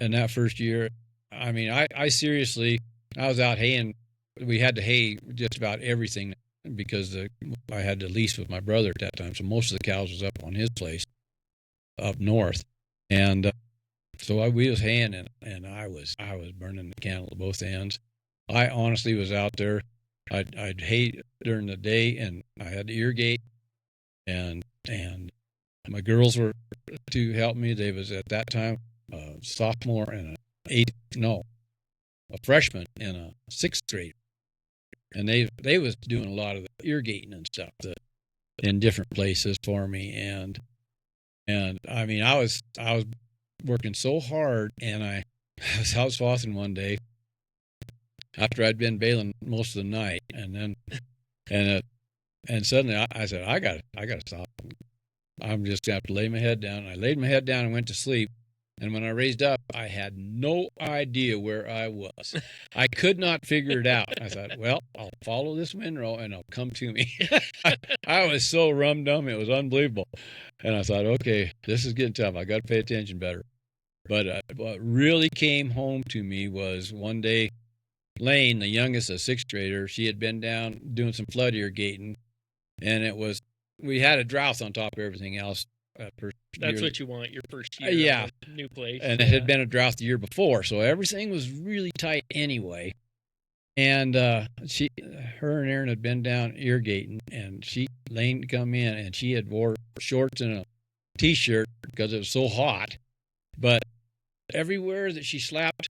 in that first year, I mean, I seriously, I was out haying. We had to hay just about everything because I had to lease with my brother at that time, so most of the cows was up on his place up north, and so we was haying, and I was burning the candle at both ends. I honestly was out there. I'd hay during the day, and I had to irrigate, and my girls were to help me. They was at that time a sophomore and a freshman and a sixth grade, and they was doing a lot of the irrigating and stuff in different places for me, and I mean, I was working so hard, and I was house swathing one day after I'd been baling most of the night, and suddenly I said, I gotta stop. I'm just gonna have to lay my head down. I laid my head down and went to sleep. And when I raised up, I had no idea where I was. I could not figure it out. I thought, well, I'll follow this windrow and it'll come to me. I was so rum-dum. It was unbelievable. And I thought, okay, this is getting tough. I got to pay attention better. But what really came home to me was one day, Lane, the youngest, a sixth grader, she had been down doing some flood irrigating, and we had a drought on top of everything else. That's what you want your first year. Yeah. New place. And it had been a drought the year before, so everything was really tight anyway. And her and Aaron had been down irrigating, and Lane come in, and she had wore shorts and a T-shirt because it was so hot. But everywhere that she slapped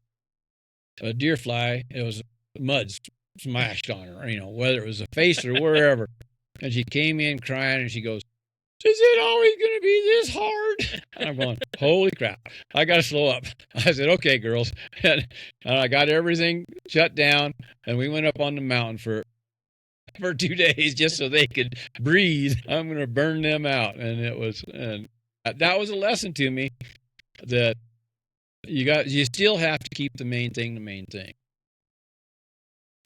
a deer fly, it was mud smashed on her, whether it was the face or wherever. And she came in crying, and she goes, "Is it always going to be this hard?" And I'm going, "Holy crap, I got to slow up." I said, "Okay, girls." And I got everything shut down, and we went up on the mountain for 2 days just so they could breathe. I'm going to burn them out. And that was a lesson to me that you still have to keep the main thing the main thing.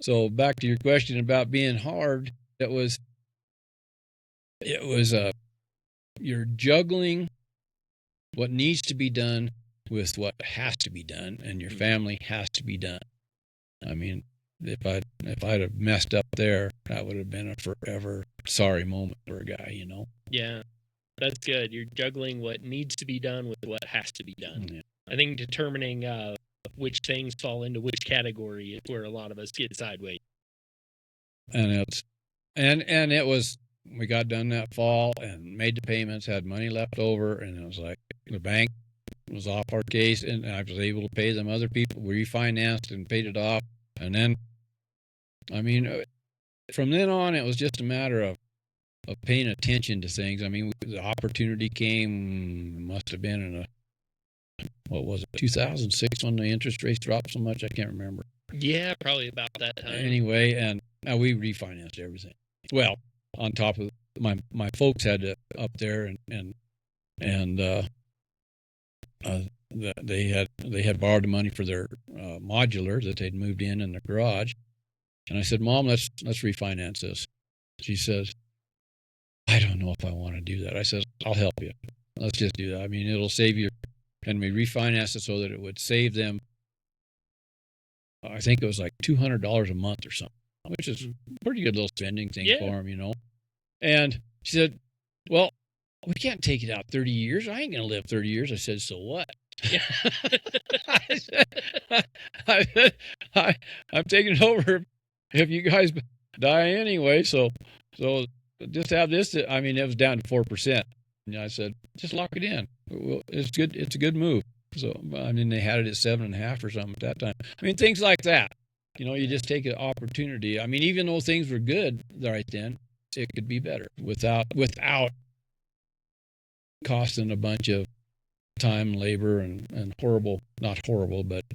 So back to your question about being hard, it was you're juggling what needs to be done with what has to be done, and your family has to be done. I mean, if I'd have messed up there, that would have been a forever sorry moment for a guy, Yeah, that's good. You're juggling what needs to be done with what has to be done. Yeah. I think determining which things fall into which category is where a lot of us get sideways. And it was, we got done that fall and made the payments, had money left over, and it was like the bank was off our case, and I was able to pay them other people. We refinanced and paid it off. And then, I mean, from then on, it was just a matter of paying attention to things. I mean, the opportunity came, must have been in 2006 when the interest rates dropped so much? I can't remember. Yeah, probably about that time. Anyway, and now we refinanced everything. Well, on top of my folks had to up there and they had borrowed the money for their modular that they'd moved in their garage, and I said, "Mom, let's refinance this." She says, "I don't know if I want to do that." I said, "I'll help you. Let's just do that. I mean, it'll save you." And we refinanced it so that it would save them, I think it was like $200 a month or something, which is a pretty good little spending thing for them, And she said, "Well, we can't take it out 30 years. I ain't going to live 30 years. I said, "So what?" Yeah. I said, I'm taking it over if you guys die anyway. So just have this. I mean, it was down to 4%. And I said, just lock it in. It's good. It's a good move. So, I mean, they had it at 7.5 or something at that time. I mean, things like that. You just take an opportunity. I mean, even though things were good right then, it could be better without costing a bunch of time, labor, and not horrible, but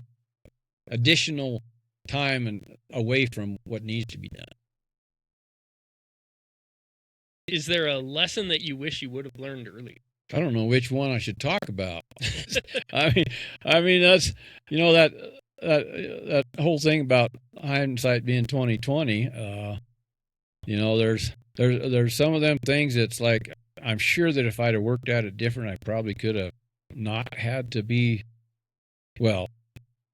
additional time and away from what needs to be done. Is there a lesson that you wish you would have learned earlier? I don't know which one I should talk about. I mean that's that whole thing about hindsight being 20/20. There's some of them things that's like, I'm sure that if I'd have worked at it different, I probably could have not had to be, well,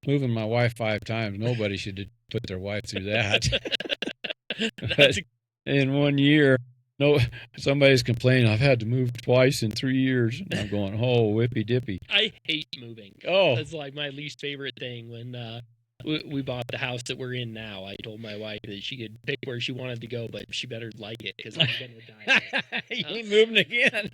moving my wife 5 times. Nobody should have put their wife through that. But in 1 year, somebody's complaining, "I've had to move twice in 3 years." And I'm going, "Oh, whippy dippy." I hate moving. Oh, that's like my least favorite thing. When we bought the house that we're in now, I told my wife that she could pick where she wanted to go, but she better like it because I'm gonna die. You ain't moving again.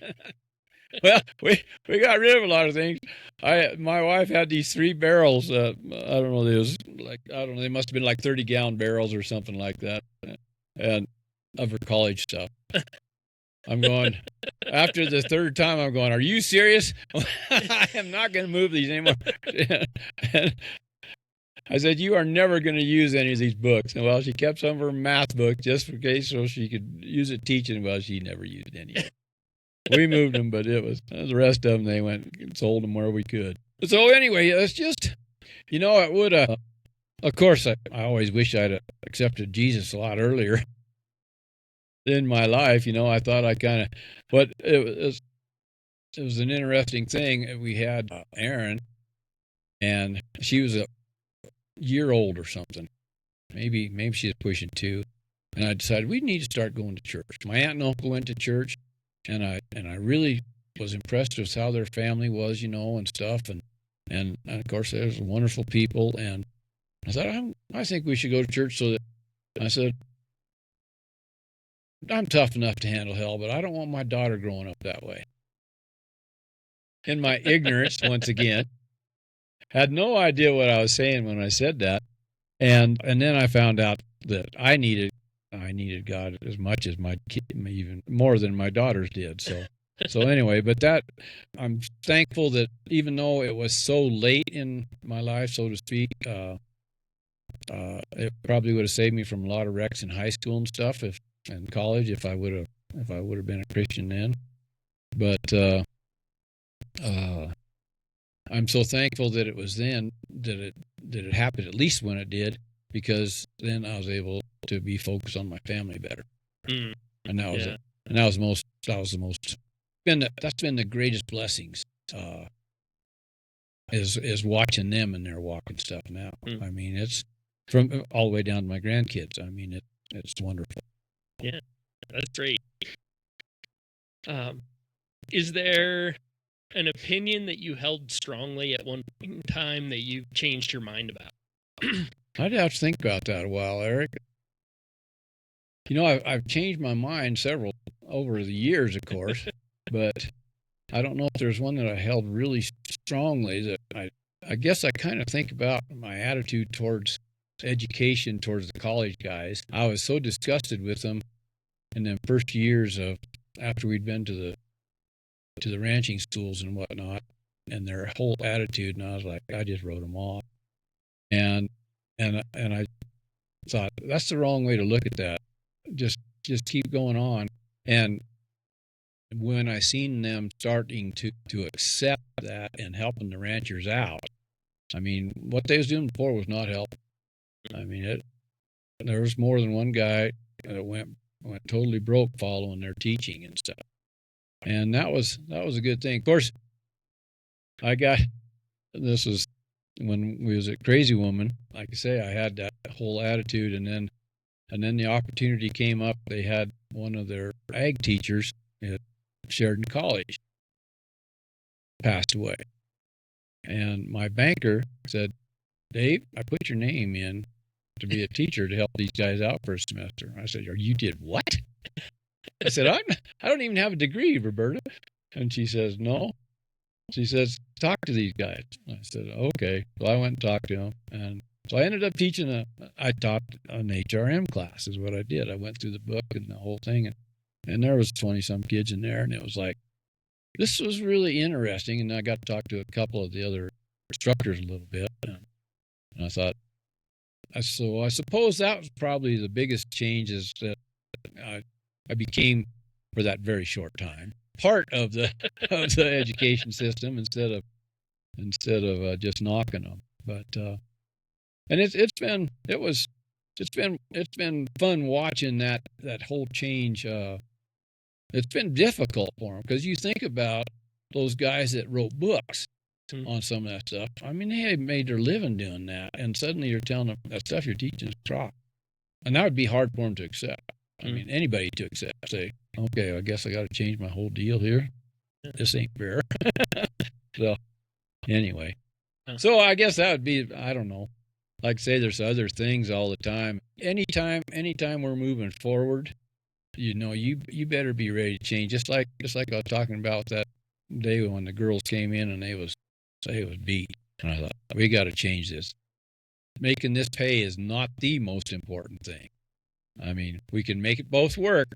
Well, we got rid of a lot of things. My wife had these 3 barrels. I don't know. They must have been like 30-gallon barrels or something like that, and of her college stuff. I'm going, after the 3rd time, I'm going, "Are you serious? I am not going to move these anymore." And I said, "You are never going to use any of these books." And well, she kept some of her math books just in case so she could use it teaching. Well, she never used any. We moved them, but it was the rest of them, they went and sold them where we could. So anyway, it's just, it would of course, I always wish I'd accepted Jesus a lot earlier in my life. I thought I kind of, but it was an interesting thing. We had Aaron, and she was a year old or something. Maybe she was pushing 2. And I decided we need to start going to church. My aunt and uncle went to church, and I really was impressed with how their family was, and stuff. And of course, there's wonderful people. And I thought, I think we should go to church. So that I said, I'm tough enough to handle hell, but I don't want my daughter growing up that way. In my ignorance, once again, had no idea what I was saying when I said that. And then I found out that I needed God as much as my kid, even more than my daughters did. So anyway, but that I'm thankful that even though it was so late in my life, so to speak, it probably would have saved me from a lot of wrecks in high school and stuff, and college, if I would have been a Christian then. But I'm so thankful that it was then that it happened, at least when it did, because then I was able to be focused on my family better. And that was that's been the greatest blessings, is watching them in their walk and stuff now. I mean, it's from all the way down to my grandkids. I mean, it's wonderful. Yeah, that's great. Is there an opinion that you held strongly at one point in time that you changed your mind about? I'd have to think about that a while, Eric. I've changed my mind several over the years, of course, but I don't know if there's one that I held really strongly. That I guess I kind of think about my attitude towards education, towards the college guys. I was so disgusted with them in the first years of after we'd been to the ranching schools and whatnot, and their whole attitude. And I was like, I just wrote them off, and I thought that's the wrong way to look at that. Just keep going on. And when I seen them starting to accept that and helping the ranchers out, I mean, what they was doing before was not helping. I mean, there was more than one guy that went totally broke following their teaching and stuff. And that was a good thing. Of course, this was when we was at Crazy Woman. Like I say, I had that whole attitude, and then the opportunity came up. They had one of their ag teachers at Sheridan College passed away. And my banker said, Dave, I put your name in to be a teacher to help these guys out for a semester. I said, you did what? I said, I don't even have a degree, Roberta. And she says, no. She says, talk to these guys. I said, okay. So I went and talked to them. And so I ended up teaching I taught an HRM class is what I did. I went through the book and the whole thing. And there was 20-some kids in there. And it was like, this was really interesting. And I got to talk to a couple of the other instructors a little bit. And I thought, so I suppose that was probably the biggest changes that I became for that very short time part of the education system instead of just knocking them. But and it's been fun watching that whole change. It's been difficult for them because you think about those guys that wrote books on some of that stuff. I mean, they had made their living doing that, and suddenly you're telling them that stuff you're teaching is crap, and that would be hard for them to accept. I mean, anybody to accept. Say, okay, I guess I got to change my whole deal here. This ain't fair. So, anyway, so I guess that would be, I don't know. Like I say, there's other things all the time. Anytime we're moving forward, you better be ready to change. Just like I was talking about that day when the girls came in and they was beat. And I thought, we got to change this. Making this pay is not the most important thing. I mean, we can make it both work,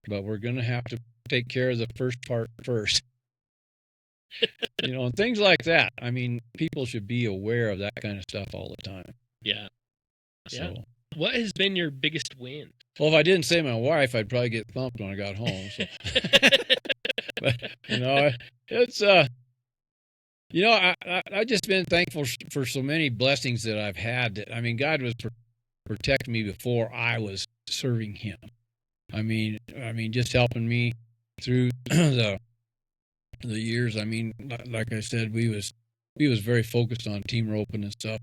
but we're going to have to take care of the first part first. And things like that. I mean, people should be aware of that kind of stuff all the time. Yeah. So, yeah. What has been your biggest win? Well, if I didn't say my wife, I'd probably get thumped when I got home. So. But, it's, I've just been thankful for so many blessings that I've had. I mean, God was protecting me before I was serving Him. I mean, just helping me through the years. I mean, like I said, we was he was very focused on team roping and stuff,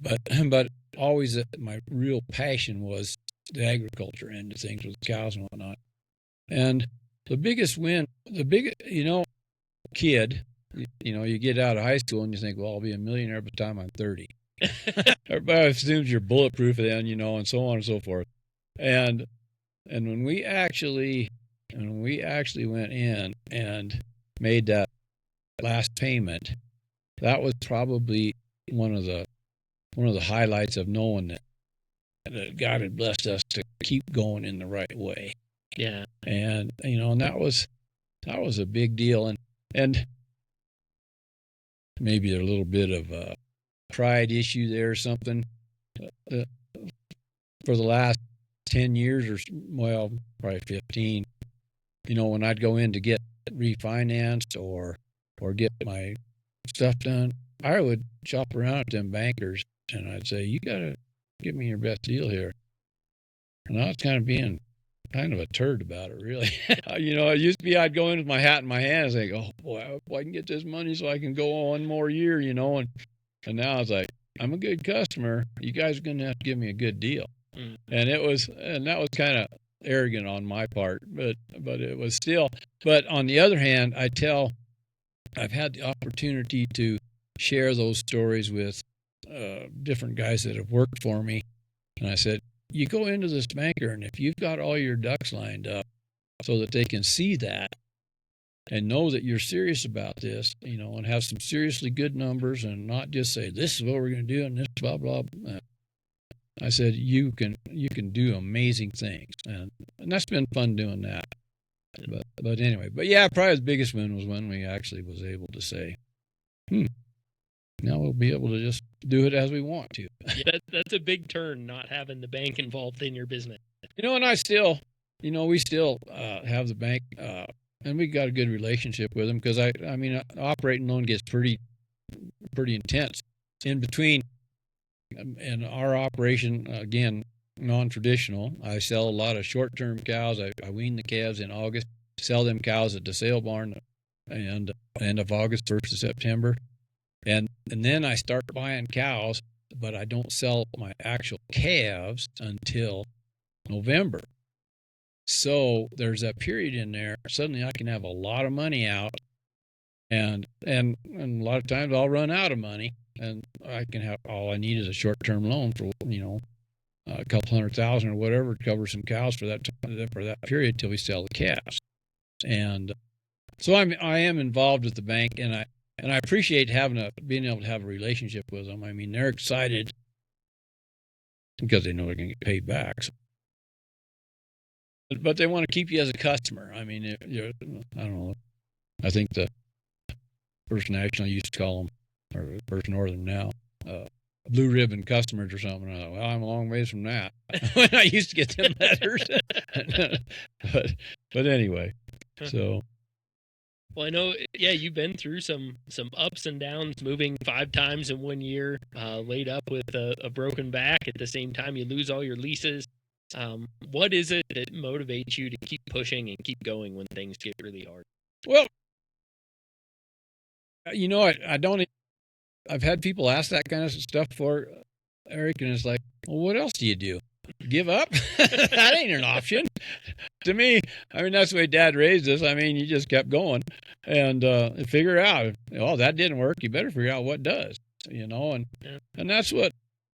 but always my real passion was the agriculture end of things with cows and whatnot. And the biggest win, kid, you get out of high school and you think, well, I'll be a millionaire by the time I'm 30. Everybody assumes you're bulletproof then, and so on and so forth. And when we actually went in and made that last payment, that was probably one of the highlights of knowing that God had blessed us to keep going in the right way. Yeah. And and that was a big deal, and maybe a little bit of a pride issue there or something. For the last 10 years or probably 15, when I'd go in to get refinanced or get my stuff done, I would shop around at them bankers and I'd say, you got to give me your best deal here. And I was kind of being kind of a turd about it, really. It used to be I'd go in with my hat in my hand and think, oh boy, I hope I can get this money so I can go one more year, and now it's like, I'm a good customer. You guys are going to have to give me a good deal. Mm. And that was kind of arrogant on my part, but it was still. But on the other hand, I've had the opportunity to share those stories with different guys that have worked for me, and I said, you go into this banker, and if you've got all your ducks lined up so that they can see that and know that you're serious about this, and have some seriously good numbers and not just say, this is what we're going to do and this blah, blah, blah. I said, you can do amazing things. And that's been fun doing that. But anyway, yeah, probably the biggest win was when we actually was able to say, now we'll be able to just do it as we want to. Yeah, that's a big turn, not having the bank involved in your business. And I still, we still have the bank, and we got a good relationship with them because I mean, operating loan gets pretty intense in between. And our operation, again, non-traditional. I sell a lot of short-term cows. I wean the calves in August, sell them cows at the sale barn, and end of August, 1st of September. And then I start buying cows, but I don't sell my actual calves until November. So there's a period in there. Suddenly I can have a lot of money out, and a lot of times I'll run out of money, and I can have all I need is a short-term loan for a couple $100,000 or whatever to cover some cows for that period till we sell the calves. And so I am involved with the bank, and I appreciate being able to have a relationship with them. I mean, they're excited because they know they're going to get paid back. So. But they want to keep you as a customer. I mean, I don't know. I think the First National used to call them, or First Northern now, blue ribbon customers or something. I thought, well, I'm a long ways from that when I used to get them letters. but anyway, so. Well, I know, yeah, you've been through some ups and downs, moving 5 times in 1 year, laid up with a broken back. At the same time, you lose all your leases. What is it that motivates you to keep pushing and keep going when things get really hard? Well, I don't. I've had people ask that kind of stuff before, Eric, and it's like, well, what else do you do? Give up? That ain't an option. To me, I mean, that's the way Dad raised us. I mean, you just kept going and figure out, oh, that didn't work. You better figure out what does, and that's what,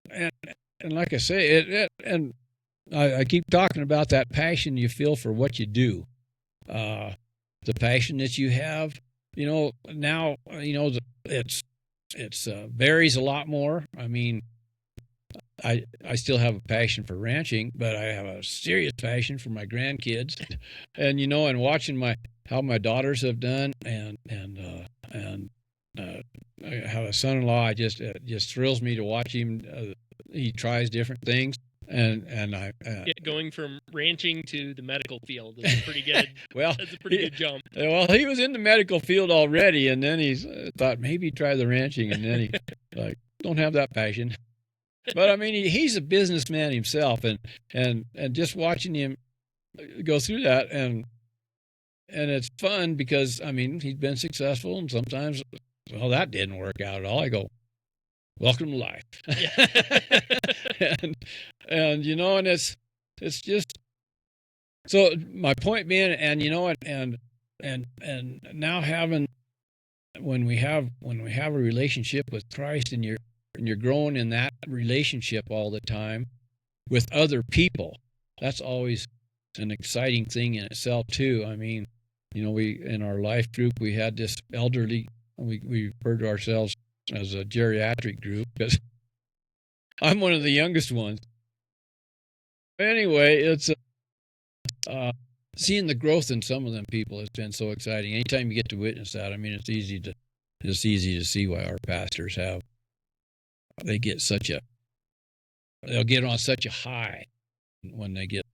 and like I say, and I keep talking about that passion you feel for what you do, the passion that you have, now, it's varies a lot more. I mean, I still have a passion for ranching, but I have a serious passion for my grandkids, and and watching how my daughters have done, and I have a son-in-law. It just thrills me to watch him. He tries different things, and I going from ranching to the medical field is pretty good. Well, that's a pretty good jump. Well, he was in the medical field already, and then he's thought maybe try the ranching, and then he don't have that passion. But I mean, he's a businessman himself, and just watching him go through that, and it's fun because I mean, he's been successful, and sometimes well, that didn't work out at all. I go, welcome to life. Yeah. and you know, and it's just, so my point being, and you know what, and now having, when we have a relationship with Christ, and you're growing in that relationship all the time with other people, that's always an exciting thing in itself too. I mean, you know, we, in our life group, we had this elderly, we referred to ourselves as a geriatric group because I'm one of the youngest ones. Anyway, it's seeing the growth in some of them people has been so exciting. Anytime you get to witness that, I mean, it's easy to see why our pastors they'll get on such a high when they get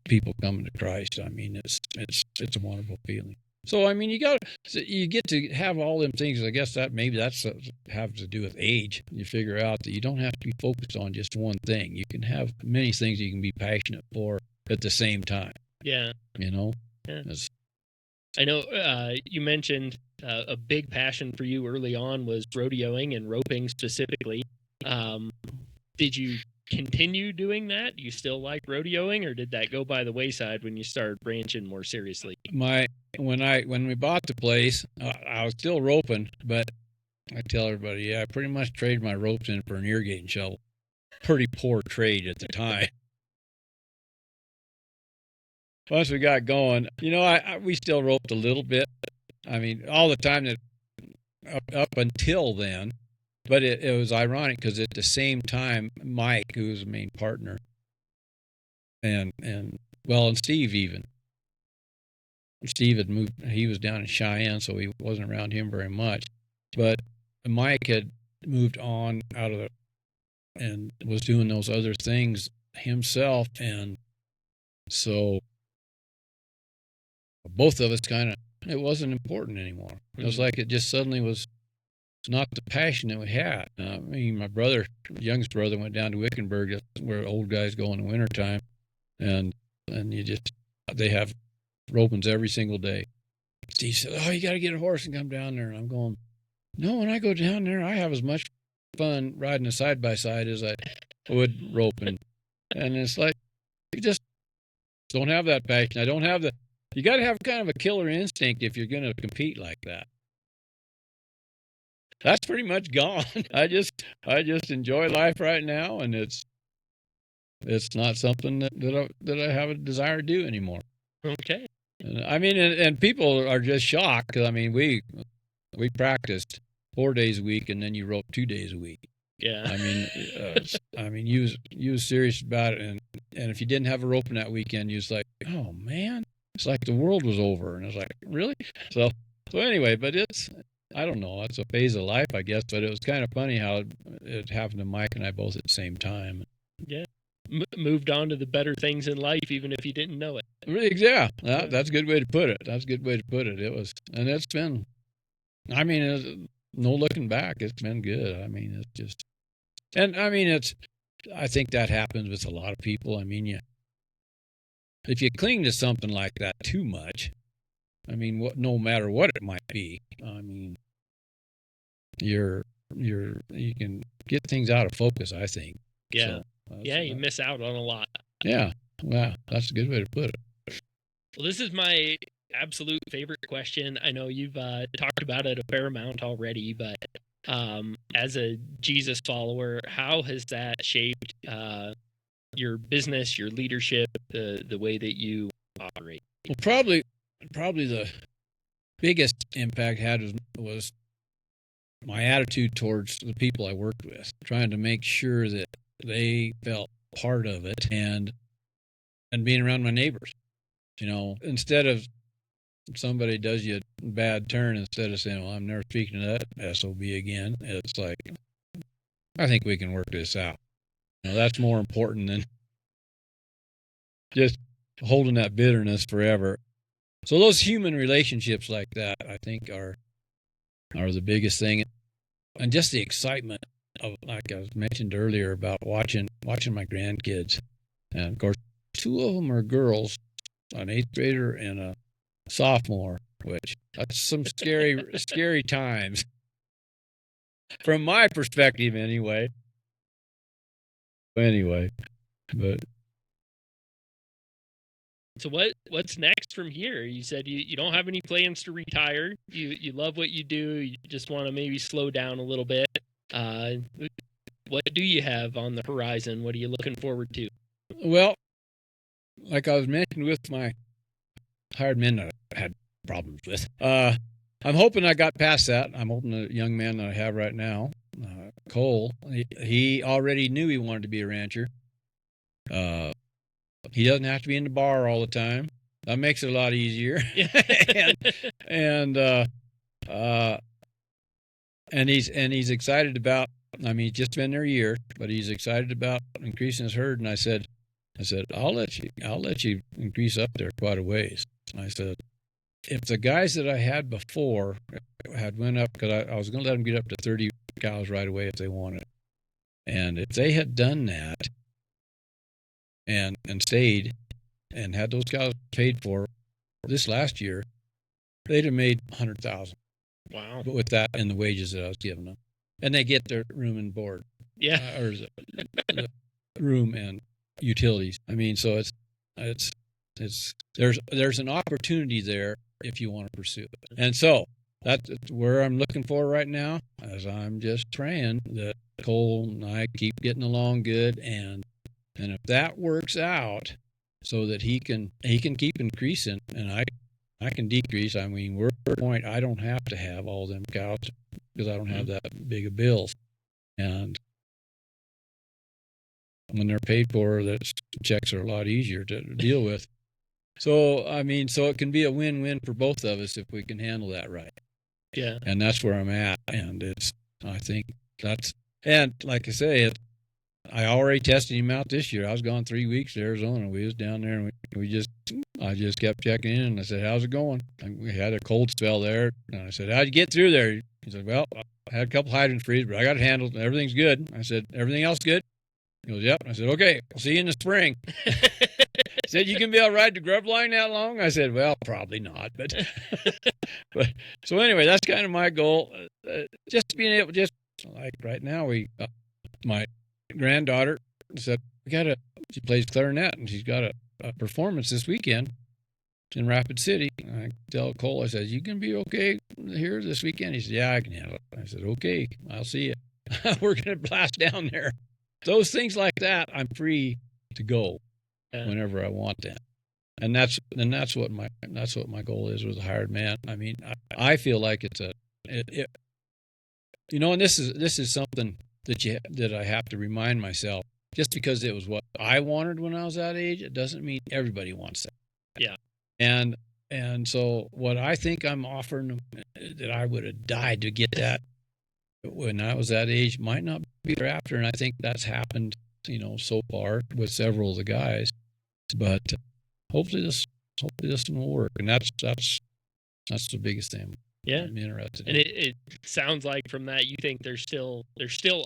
people coming to Christ. I mean, it's a wonderful feeling. So I mean, you get to have all them things. I guess that maybe that's have to do with age. You figure out that you don't have to be focused on just one thing. You can have many things you can be passionate for at the same time. Yeah. You know. Yeah. I know you mentioned a big passion for you early on was rodeoing and roping specifically. Did you continue doing that? Do you still like rodeoing, or did that go by the wayside when you started branching more seriously? When we bought the place, I was still roping, but I tell everybody, yeah, I pretty much traded my ropes in for an irrigating shovel. Pretty poor trade at the time. Once we got going, you know, we still roped a little bit. I mean, all the time that up until then. But it was ironic because at the same time, Mike, who was the main partner, and Steve even. Steve had moved. He was down in Cheyenne, so he wasn't around him very much. But Mike had moved on out of and was doing those other things himself, and so both of us it wasn't important anymore. It was like it just suddenly was not the passion that we had. I mean, my youngest brother, went down to Wickenburg. That's where old guys go in the wintertime. And they have ropings every single day. Steve said, oh, you got to get a horse and come down there. And I'm going, no, when I go down there, I have as much fun riding a side-by-side as I would roping. And it's like, you just don't have that passion. You got to have kind of a killer instinct if you're going to compete like that. That's pretty much gone. I just enjoy life right now, and it's not something that I have a desire to do anymore. Okay. I mean, and people are just shocked because I mean, we practiced 4 days a week, and then you rope 2 days a week. Yeah. I mean, you was serious about it, and if you didn't have a roping that weekend, you was like, oh man, it's like the world was over, and I was like, really? So anyway, but I don't know. It's a phase of life, I guess, but it was kind of funny how it happened to Mike and I both at the same time. Yeah. Moved on to the better things in life, even if you didn't know it. Yeah, that's a good way to put it. It was, and it's been, I mean, no looking back. It's been good. I mean, it's just, and I mean, I think that happens with a lot of people. I mean, if you cling to something like that too much, I mean, no matter what it might be, I mean, you can get things out of focus, I think. Yeah. So you miss out on a lot. Yeah. Wow. That's a good way to put it. Well, this is my absolute favorite question. I know you've talked about it a fair amount already, but as a Jesus follower, how has that shaped your business, your leadership, the way that you operate? Well, probably the biggest impact had was my attitude towards the people I worked with, trying to make sure that they felt part of it, and being around my neighbors. You know, instead of somebody does you a bad turn, instead of saying, well, I'm never speaking to that SOB again, it's like, I think we can work this out. You know, that's more important than just holding that bitterness forever. So those human relationships like that, I think, are the biggest thing. And just the excitement of, like I mentioned earlier, about watching my grandkids. And of course, 2 of them are girls, an 8th grader and a sophomore, which that's some scary times. From my perspective, anyway. Anyway, but So what's next from here? You said you don't have any plans to retire. You love what you do. You just want to maybe slow down a little bit. Uh, what do you have on the horizon? What are you looking forward to? well, like I was mentioning with my hired men that I had problems with, I'm hoping I got past that. I'm hoping the young man that I have right now, Cole, he already knew he wanted to be a rancher. He doesn't have to be in the bar all the time. That makes it a lot easier. and he's excited about. I mean, he's just been there a year, but he's excited about increasing his herd. And I said, I'll let you increase up there quite a ways. And I said, if the guys that I had before had went up, because I was going to let them get up to 30 cows right away if they wanted, and if they had done that and stayed and had those cows paid for this last year, they'd have made $100,000. Wow! But with that and the wages that I was giving them, and they get their room and board, or the room and utilities. I mean, so it's there's an opportunity there if you want to pursue it, and so that's where I'm looking for right now. As I'm just praying that Cole and I keep getting along good, and if that works out, so that he can keep increasing, and I can decrease. I mean, we're at a point I don't have to have all them cows because I don't have that big of bills, and when they're paid for, the checks are a lot easier to deal with. So I mean, so it can be a win-win for both of us if we can handle that right. Yeah, and that's where I'm at, and I think and like I say, I already tested him out this year. I was gone 3 weeks to Arizona. We was down there, and I just kept checking in. And I said, "How's it going?" And we had a cold spell there, and I said, "How'd you get through there?" He said, "Well, I had a couple hydrants freeze, but I got it handled. Everything's good." I said, "Everything else good?" He goes, "Yep." I said, "Okay, I'll see you in the spring." He said, "You can be all right to grub line that long?" I said, "Well, probably not, but but so anyway, that's kind of my goal. Just being able, just like right now, my granddaughter said, she plays clarinet, and she's got a performance this weekend in Rapid City. And I tell Cole, I said, "You can be okay here this weekend?" He said, "Yeah, I can handle it." I said, "Okay, I'll see you." We're going to blast down there. Those things like that, I'm free to go whenever I want that. And that's what my goal is with a hired man. I mean, I feel like it's and this is something that I have to remind myself. Just because it was what I wanted when I was that age, it doesn't mean everybody wants that. Yeah. And so what I think I'm offering them, that I would have died to get that when I was that age, might not be thereafter. And I think that's happened, so far with several of the guys. But hopefully this will work. And that's the biggest thing. Yeah, I'm interested in. And it sounds like from that you think there's still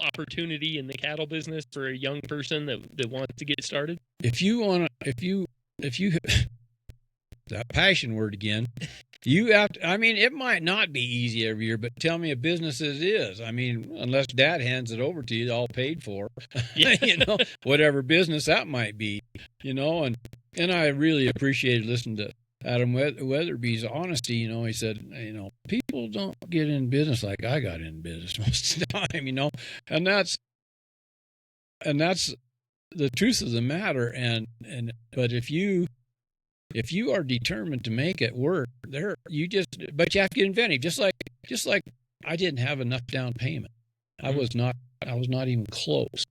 opportunity in the cattle business for a young person that wants to get started. If you that passion word again, you have to, I mean, it might not be easy every year, but tell me a business it is. I mean, unless Dad hands it over to you, all paid for, whatever business that might be, and I really appreciated listening to Adam Weatherby's honesty. He said, people don't get in business like I got in business most of the time, and that's the truth of the matter. But if you are determined to make it work, but you have to get inventive. Just like I didn't have enough down payment. I was not even close.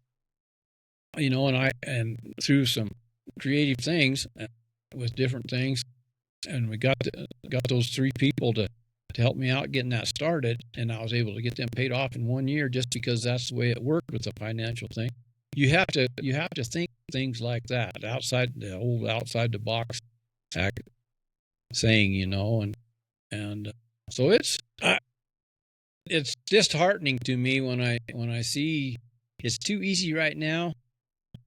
And through some creative things with different things, and we got those 3 people to help me out getting that started, and I was able to get them paid off in 1 year just because that's the way it worked with the financial thing. You have to think things like that outside the box act saying, and so it's disheartening to me when I see it's too easy right now,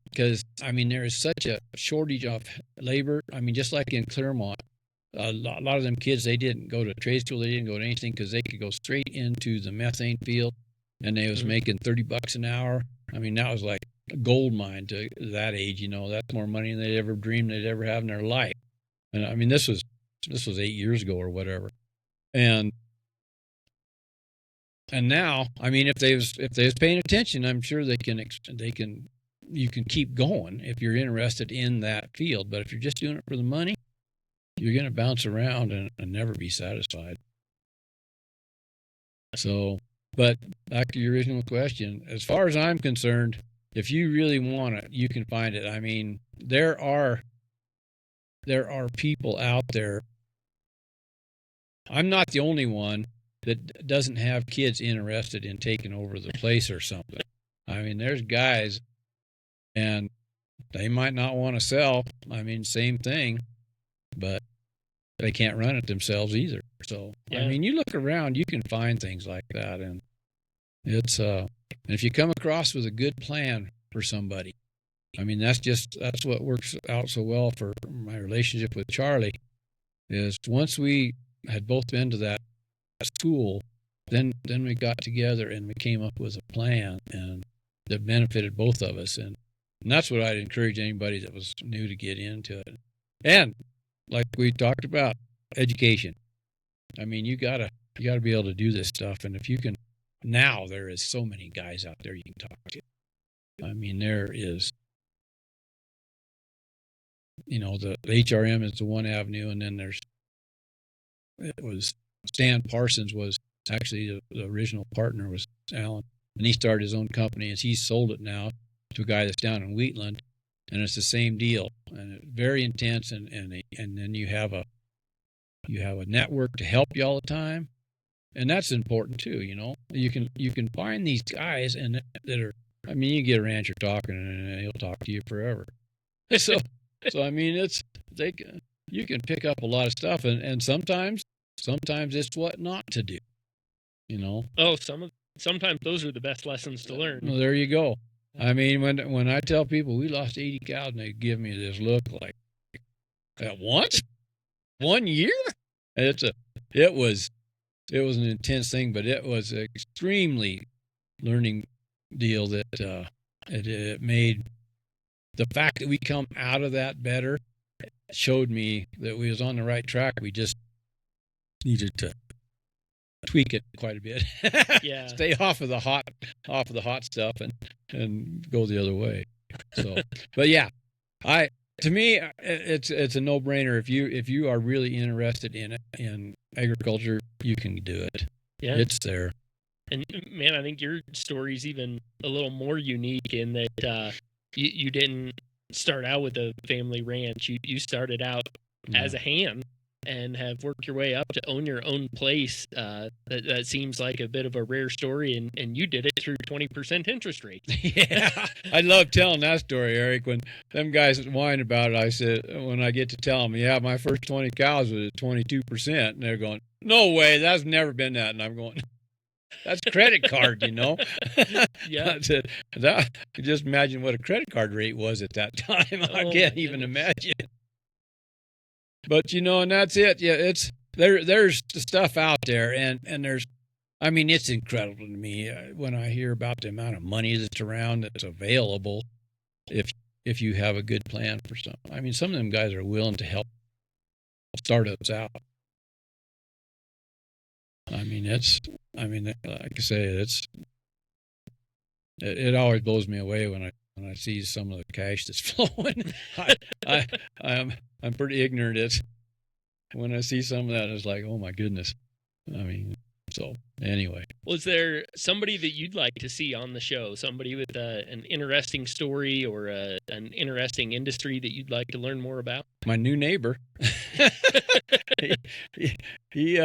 because I mean there is such a shortage of labor. I mean, just like in Claremont, a lot of them kids, they didn't go to trade school, they didn't go to anything because they could go straight into the methane field and they was making $30 an hour. I mean, that was like a gold mine to that age. You know, that's more money than they'd ever dreamed they'd ever have in their life. And I mean, this was 8 years ago or whatever. And now, I mean, if they was paying attention, I'm sure you can keep going if you're interested in that field. But if you're just doing it for the money, you're going to bounce around and never be satisfied. So, but back to your original question, as far as I'm concerned, if you really want it, you can find it. I mean, there are people out there. I'm not the only one that doesn't have kids interested in taking over the place or something. I mean, there's guys, and they might not want to sell. I mean, same thing, but they can't run it themselves either. So, yeah. I mean, you look around, you can find things like that. And it's, and if you come across with a good plan for somebody, I mean, that's what works out so well for my relationship with Charlie, is once we had both been to that school, then we got together and we came up with a plan and that benefited both of us. And that's what I'd encourage anybody that was new to get into it. And like we talked about, education. I mean, you gotta be able to do this stuff. And if you can, now there is so many guys out there you can talk to. I mean, there is, you know, the HRM is the one avenue, and then Stan Parsons was actually the original partner was Alan, and he started his own company, and he's sold it now to a guy that's down in Wheatland, and it's the same deal, and it's very intense, and then you have a network to help you all the time, and that's important too. You know, you can find these guys and that are, I mean, you get a rancher talking, and he'll talk to you forever. So I mean, you can pick up a lot of stuff, and sometimes it's what not to do, you know. Oh, sometimes those are the best lessons to learn. Well, there you go. I mean, when I tell people we lost 80 cows, and they give me this look like, at once, 1 year. It was an intense thing, but it was an extremely learning deal that it made. The fact that we come out of that better showed me that we was on the right track. We just needed to tweak it quite a bit. Yeah. Stay off of the hot stuff and go the other way. So, but yeah, to me, it's a no-brainer. If you are really interested in agriculture, you can do it. Yeah. It's there. And man, I think your story's even a little more unique in that you didn't start out with a family ranch. You started out as a hand and have worked your way up to own your own place. That seems like a bit of a rare story, and you did it through 20% interest rates. Yeah, I love telling that story, Eric. When them guys whine about it, I said, when I get to tell them, yeah, my first 20 cows was at 22%, and they're going, no way, that's never been that. And I'm going, that's credit card, you know. Yeah. Just imagine what a credit card rate was at that time. I can't even imagine. But, you know, and that's it. Yeah, it's there's the stuff out there, and there's, I mean, it's incredible to me when I hear about the amount of money that's around that's available if you have a good plan for some. I mean, some of them guys are willing to help startups out. I mean, like I say, it always blows me away when I see some of the cash that's flowing. I'm pretty ignorant. When I see some of that, it's like, oh my goodness. I mean, so anyway. Was there somebody that you'd like to see on the show? Somebody with an interesting story or an interesting industry that you'd like to learn more about? My new neighbor. he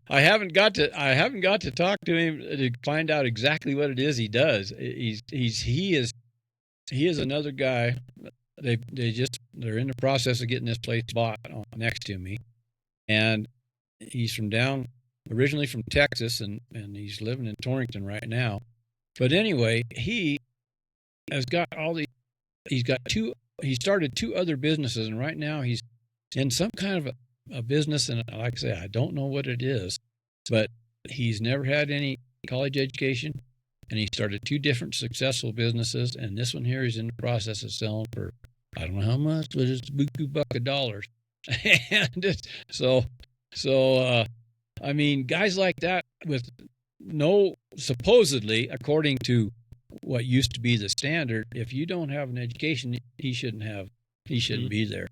I haven't got to talk to him to find out exactly what it is he does. He is another guy. They're in the process of getting this place bought next to me, and he's originally from Texas, and he's living in Torrington right now. But anyway, he started two other businesses, and right now he's in some kind of a business, and like I say, I don't know what it is, but he's never had any college education, and he started 2 different successful businesses. And this one here, he's in the process of selling for, I don't know how much, but it's a buku buck of dollars. And I mean, guys like that with no, supposedly, according to what used to be the standard, if you don't have an education, he shouldn't be there.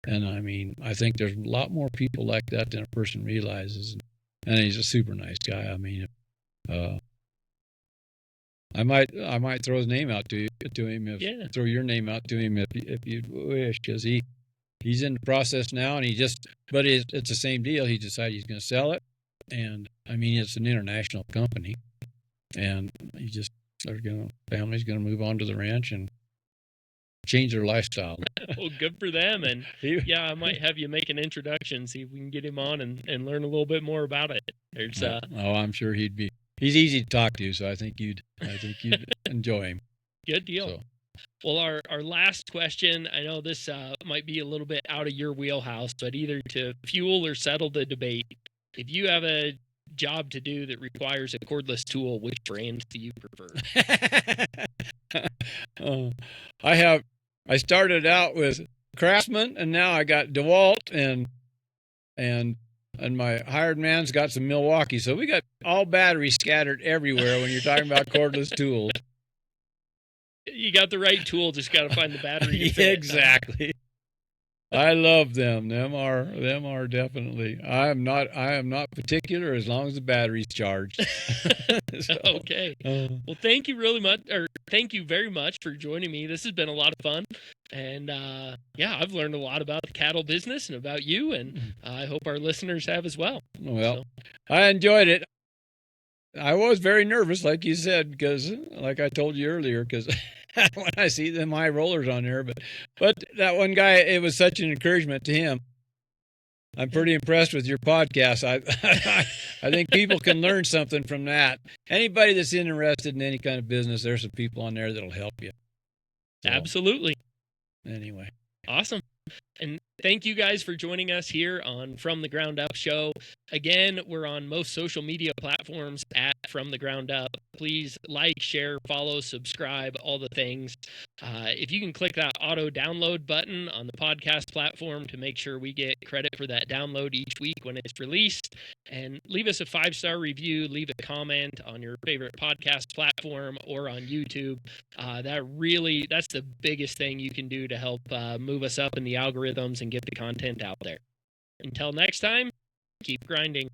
And I mean, I think there's a lot more people like that than a person realizes. And he's a super nice guy. I mean, I might throw his name out to him, throw your name out to him if you wish, because he's in the process now, and but it's the same deal. He decided he's going to sell it, and I mean, it's an international company, and family's going to move on to the ranch and change their lifestyle. Well, good for them. And yeah, I might have you make an introduction, see if we can get him on and learn a little bit more about it. I'm sure he's easy to talk to, so I think you'd enjoy him. Good deal. So. Well, our last question, I know this might be a little bit out of your wheelhouse, but either to fuel or settle the debate, if you have a job to do that requires a cordless tool, which brand do you prefer? I started out with Craftsman, and now I got DeWalt, and my hired man's got some Milwaukee. So we got all batteries scattered everywhere when you're talking about cordless tools. You got the right tool, just got to find the battery. Exactly. I love them. Them are definitely. I am not particular as long as the battery's charged. So, okay. Well, thank you very much for joining me. This has been a lot of fun, and I've learned a lot about the cattle business and about you, and I hope our listeners have as well. Well, I enjoyed it. I was very nervous, like you said, because, like I told you earlier, because when I see them high rollers on there, but that one guy, it was such an encouragement to him. I'm pretty impressed with your podcast. I think people can learn something from that. Anybody that's interested in any kind of business, there's some people on there that'll help you. So, absolutely. Anyway. Awesome. And thank you guys for joining us here on From the Ground Up Show. Again, we're on most social media platforms at From the Ground Up. Please like, share, follow, subscribe, all the things. If you can click that auto download button on the podcast platform to make sure we get credit for that download each week when it's released, and leave us a 5-star review, leave a comment on your favorite podcast platform or on YouTube. That's the biggest thing you can do to help move us up in the algorithms and get the content out there. Until next time, keep grinding.